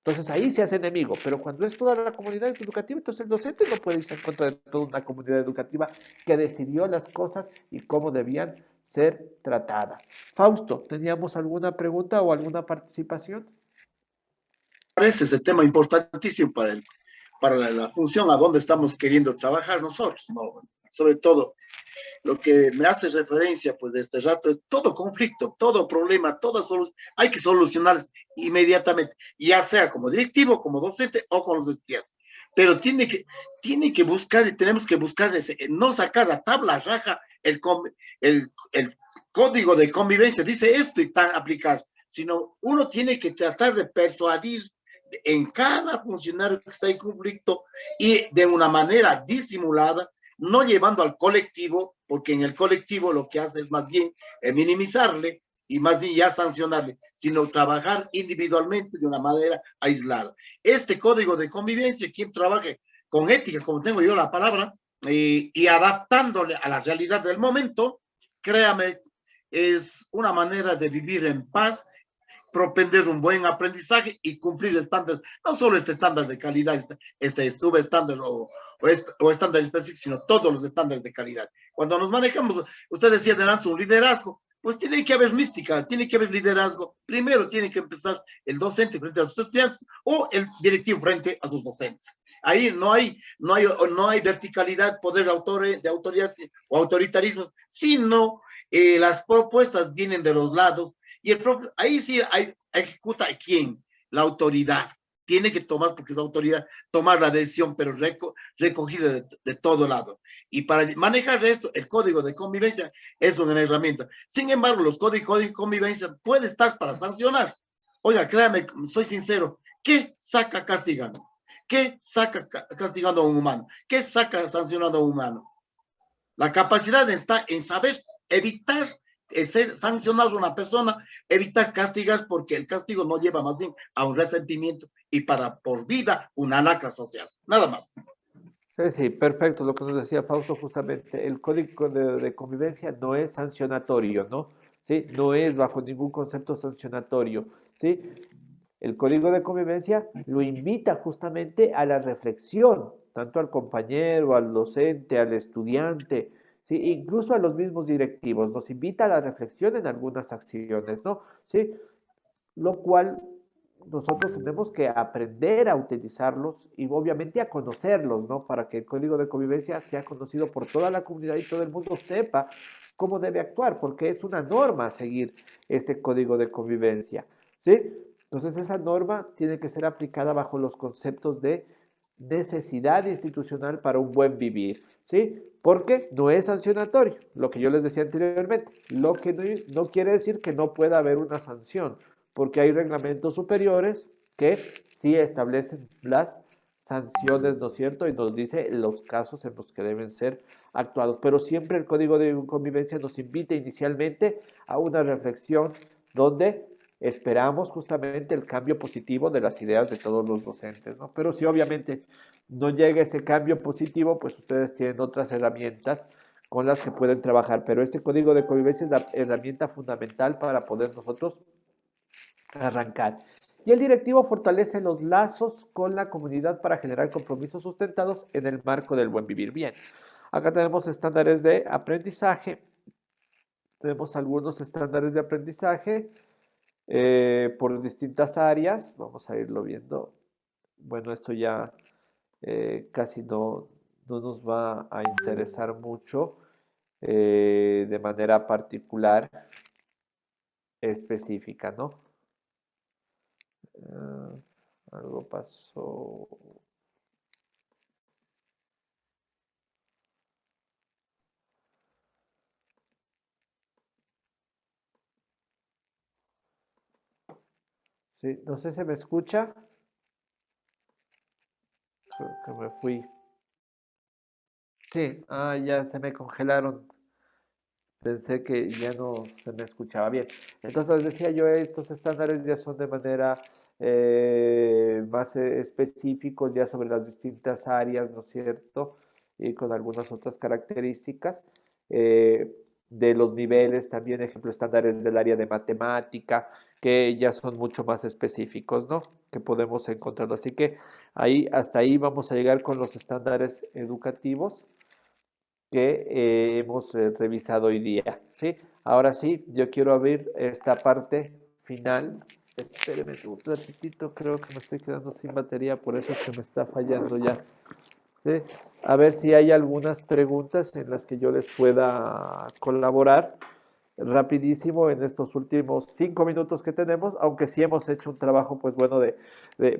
Entonces ahí se hace enemigo, pero cuando es toda la comunidad educativa, entonces el docente no puede irse en contra de toda una comunidad educativa que decidió las cosas y cómo debían ser tratadas. Fausto, ¿teníamos alguna pregunta o alguna participación? Parece este tema importantísimo para la función a donde estamos queriendo trabajar nosotros, ¿no? Sobre todo, lo que me hace referencia, pues, de este rato es todo conflicto, todo problema, toda solución, hay que solucionarlos inmediatamente, ya sea como directivo, como docente o con los estudiantes. Pero tiene que buscar, y tenemos que buscar no sacar la tabla raja, el código de convivencia, dice esto y tan aplicar, sino uno tiene que tratar de persuadir en cada funcionario que está en conflicto y de una manera disimulada, no llevando al colectivo, porque en el colectivo lo que hace es más bien minimizarle y más bien ya sancionarle, sino trabajar individualmente de una manera aislada. Este código de convivencia, quien trabaje con ética, como tengo yo la palabra, y adaptándole a la realidad del momento, créame, es una manera de vivir en paz, propender un buen aprendizaje y cumplir estándares, no solo este estándar de calidad, este subestándar o estándar específico, sino todos los estándares de calidad. Cuando nos manejamos, usted decía delante un liderazgo, pues tiene que haber mística, tiene que haber liderazgo. Primero tiene que empezar el docente frente a sus estudiantes o el directivo frente a sus docentes. Ahí no hay verticalidad, poder de autoridad o autoritarismo, sino las propuestas vienen de los lados y ahí sí ejecuta quién, la autoridad. Tiene que tomar, porque es autoridad, tomar la decisión, pero recogida de todo lado. Y para manejar esto, el código de convivencia es una herramienta. Sin embargo, los códigos de convivencia pueden estar para sancionar. Oiga, créame, soy sincero, ¿qué saca castigando? ¿Qué saca castigando a un humano? ¿Qué saca sancionando a un humano? La capacidad está en saber evitar ser sancionar a una persona, evitar castigar, porque el castigo no lleva más bien a un resentimiento y para por vida una lacra social. Nada más. Sí, perfecto, lo que nos decía Fausto justamente, el código de convivencia no es sancionatorio, ¿no? ¿Sí? No es bajo ningún concepto sancionatorio, ¿sí? El código de convivencia lo invita justamente a la reflexión, tanto al compañero, al docente, al estudiante, ¿sí? Incluso a los mismos directivos, nos invita a la reflexión en algunas acciones, ¿no? ¿Sí? Lo cual nosotros tenemos que aprender a utilizarlos y obviamente a conocerlos, ¿no? Para que el código de convivencia sea conocido por toda la comunidad y todo el mundo sepa cómo debe actuar, porque es una norma a seguir este código de convivencia, ¿sí? Entonces esa norma tiene que ser aplicada bajo los conceptos de necesidad institucional para un buen vivir, ¿sí? Porque no es sancionatorio, lo que yo les decía anteriormente, lo que no quiere decir que no pueda haber una sanción, porque hay reglamentos superiores que sí establecen las sanciones, ¿no es cierto? Y nos dice los casos en los que deben ser actuados, pero siempre el Código de Convivencia nos invita inicialmente a una reflexión donde esperamos justamente el cambio positivo de las ideas de todos los docentes, ¿no? Pero si obviamente no llega ese cambio positivo, pues ustedes tienen otras herramientas con las que pueden trabajar, pero este código de convivencia es la herramienta fundamental para poder nosotros arrancar. Y el directivo fortalece los lazos con la comunidad para generar compromisos sustentados en el marco del buen vivir. Bien, acá tenemos estándares de aprendizaje, tenemos algunos estándares de aprendizaje, por distintas áreas. Vamos a irlo viendo. Bueno, esto ya casi no nos va a interesar mucho de manera particular, específica, ¿no? Algo pasó. Sí, no sé si me escucha. Creo que me fui. Sí, ya se me congelaron. Pensé que ya no se me escuchaba bien. Entonces decía yo, estos estándares ya son de manera más específicos, ya sobre las distintas áreas, ¿no es cierto? Y con algunas otras características eh, de los niveles, también ejemplo, estándares del área de matemática, que ya son mucho más específicos, ¿no? Que podemos encontrarlo. Así que ahí, hasta ahí vamos a llegar con los estándares educativos que hemos revisado hoy día, ¿sí? Ahora sí, yo quiero abrir esta parte final. Espéreme un ratitito, creo que me estoy quedando sin batería, por eso es que me está fallando ya. ¿Sí? A ver si hay algunas preguntas en las que yo les pueda colaborar rapidísimo en estos últimos 5 minutos que tenemos, aunque sí hemos hecho un trabajo, pues bueno, de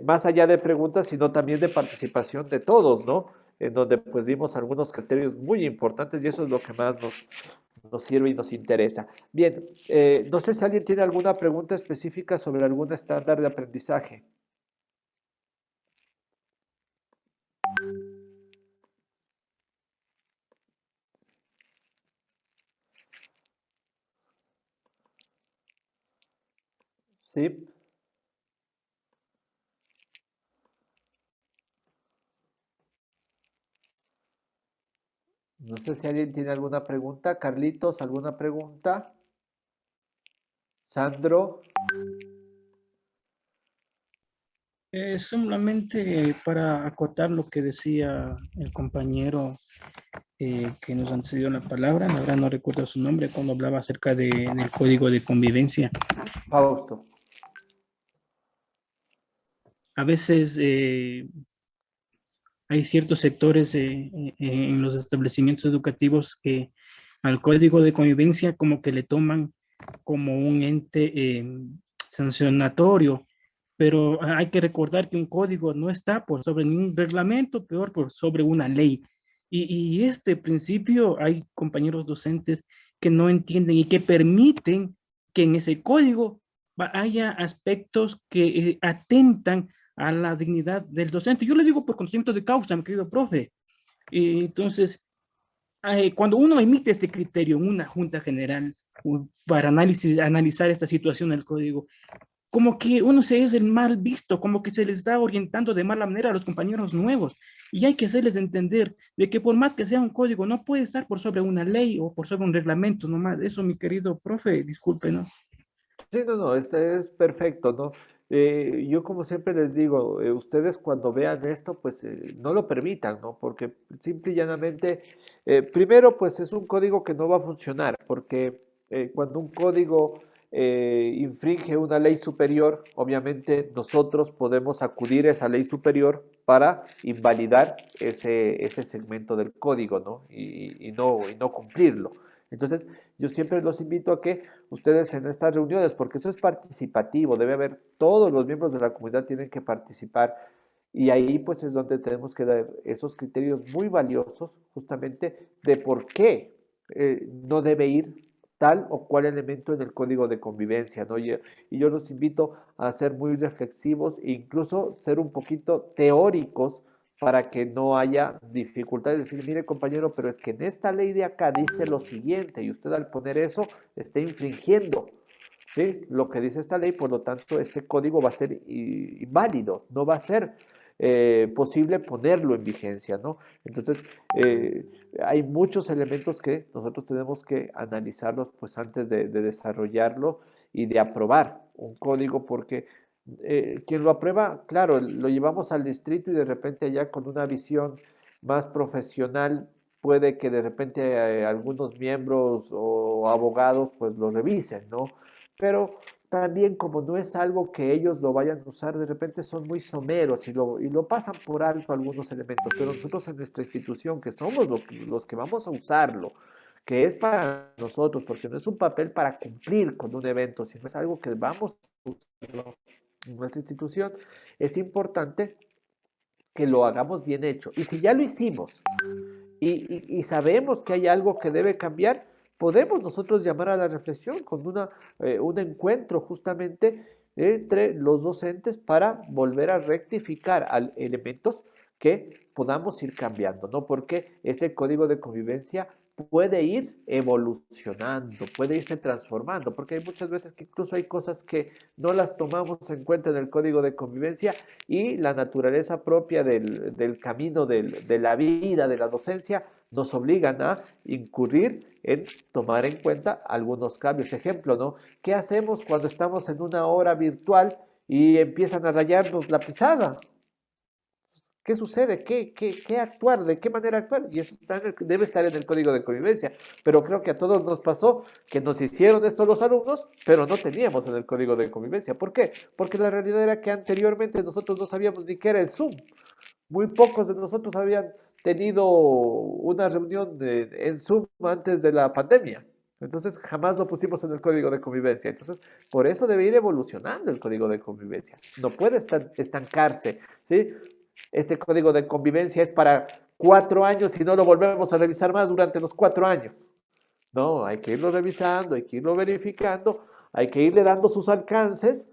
más allá de preguntas, sino también de participación de todos, ¿no? En donde pues dimos algunos criterios muy importantes y eso es lo que más nos sirve y nos interesa. Bien, no sé si alguien tiene alguna pregunta específica sobre algún estándar de aprendizaje. ¿Sí? No sé si alguien tiene alguna pregunta. Carlitos, ¿alguna pregunta? Sandro. Solamente para acotar lo que decía el compañero que nos antecedió la palabra, ahora no recuerdo su nombre, cuando hablaba acerca del código de convivencia. Fausto. A veces hay ciertos sectores en los establecimientos educativos que al código de convivencia como que le toman como un ente sancionatorio, pero hay que recordar que un código no está por sobre ningún reglamento, peor por sobre una ley. Y este principio hay compañeros docentes que no entienden y que permiten que en ese código haya aspectos que atentan a la dignidad del docente. Yo le digo por conocimiento de causa, mi querido profe. Entonces, cuando uno emite este criterio en una junta general para analizar esta situación del código, como que uno se es el mal visto, como que se les está orientando de mala manera a los compañeros nuevos. Y hay que hacerles entender de que por más que sea un código, no puede estar por sobre una ley o por sobre un reglamento, nomás. Eso, mi querido profe, disculpe, ¿no? Sí, no, este es perfecto, ¿no? Yo como siempre les digo, ustedes cuando vean esto, pues no lo permitan, ¿no? Porque simple y llanamente, primero, pues es un código que no va a funcionar, porque cuando un código infringe una ley superior, obviamente nosotros podemos acudir a esa ley superior para invalidar ese segmento del código, ¿no? Y no cumplirlo. Entonces, yo siempre los invito a que ustedes en estas reuniones, porque esto es participativo, debe haber, todos los miembros de la comunidad tienen que participar Y ahí pues es donde tenemos que dar esos criterios muy valiosos justamente de por qué no debe ir tal o cual elemento en el código de convivencia, ¿no? Y yo los invito a ser muy reflexivos e incluso ser un poquito teóricos para que no haya dificultades. Decir, mire compañero, pero es que en esta ley de acá dice lo siguiente y usted al poner eso está infringiendo, ¿sí? Lo que dice esta ley, por lo tanto, este código va a ser inválido, no va a ser posible ponerlo en vigencia, ¿no? Entonces, hay muchos elementos que nosotros tenemos que analizarlos pues antes de desarrollarlo y de aprobar un código, porque quien lo aprueba, claro, lo llevamos al distrito y de repente ya con una visión más profesional puede que de repente algunos miembros o abogados pues lo revisen, ¿no? Pero también como no es algo que ellos lo vayan a usar, de repente son muy someros y lo pasan por alto algunos elementos, pero nosotros en nuestra institución, que somos los que vamos a usarlo, que es para nosotros, porque no es un papel para cumplir con un evento, sino es algo que vamos a usarlo en nuestra institución, es importante que lo hagamos bien hecho. Y si ya lo hicimos y sabemos que hay algo que debe cambiar, podemos nosotros llamar a la reflexión con un encuentro justamente entre los docentes para volver a rectificar elementos que podamos ir cambiando, ¿no? Porque este código de convivencia puede ir evolucionando, puede irse transformando, porque hay muchas veces que incluso hay cosas que no las tomamos en cuenta en el código de convivencia y la naturaleza propia del camino de la vida, de la docencia, nos obligan a incurrir en tomar en cuenta algunos cambios. Ejemplo, ¿no? ¿Qué hacemos cuando estamos en una hora virtual y empiezan a rayarnos la pizarra? ¿Qué sucede? ¿Qué actuar? ¿De qué manera actuar? Y eso debe estar en el código de convivencia. Pero creo que a todos nos pasó que nos hicieron esto los alumnos, pero no teníamos en el código de convivencia. ¿Por qué? Porque la realidad era que anteriormente nosotros no sabíamos ni qué era el Zoom. Muy pocos de nosotros habían tenido una reunión en Zoom antes de la pandemia. Entonces jamás lo pusimos en el código de convivencia. Entonces, por eso debe ir evolucionando el código de convivencia. No puede estancarse, ¿sí? Este código de convivencia es para 4 años y no lo volvemos a revisar más durante los 4 años. No, hay que irlo revisando, hay que irlo verificando, hay que irle dando sus alcances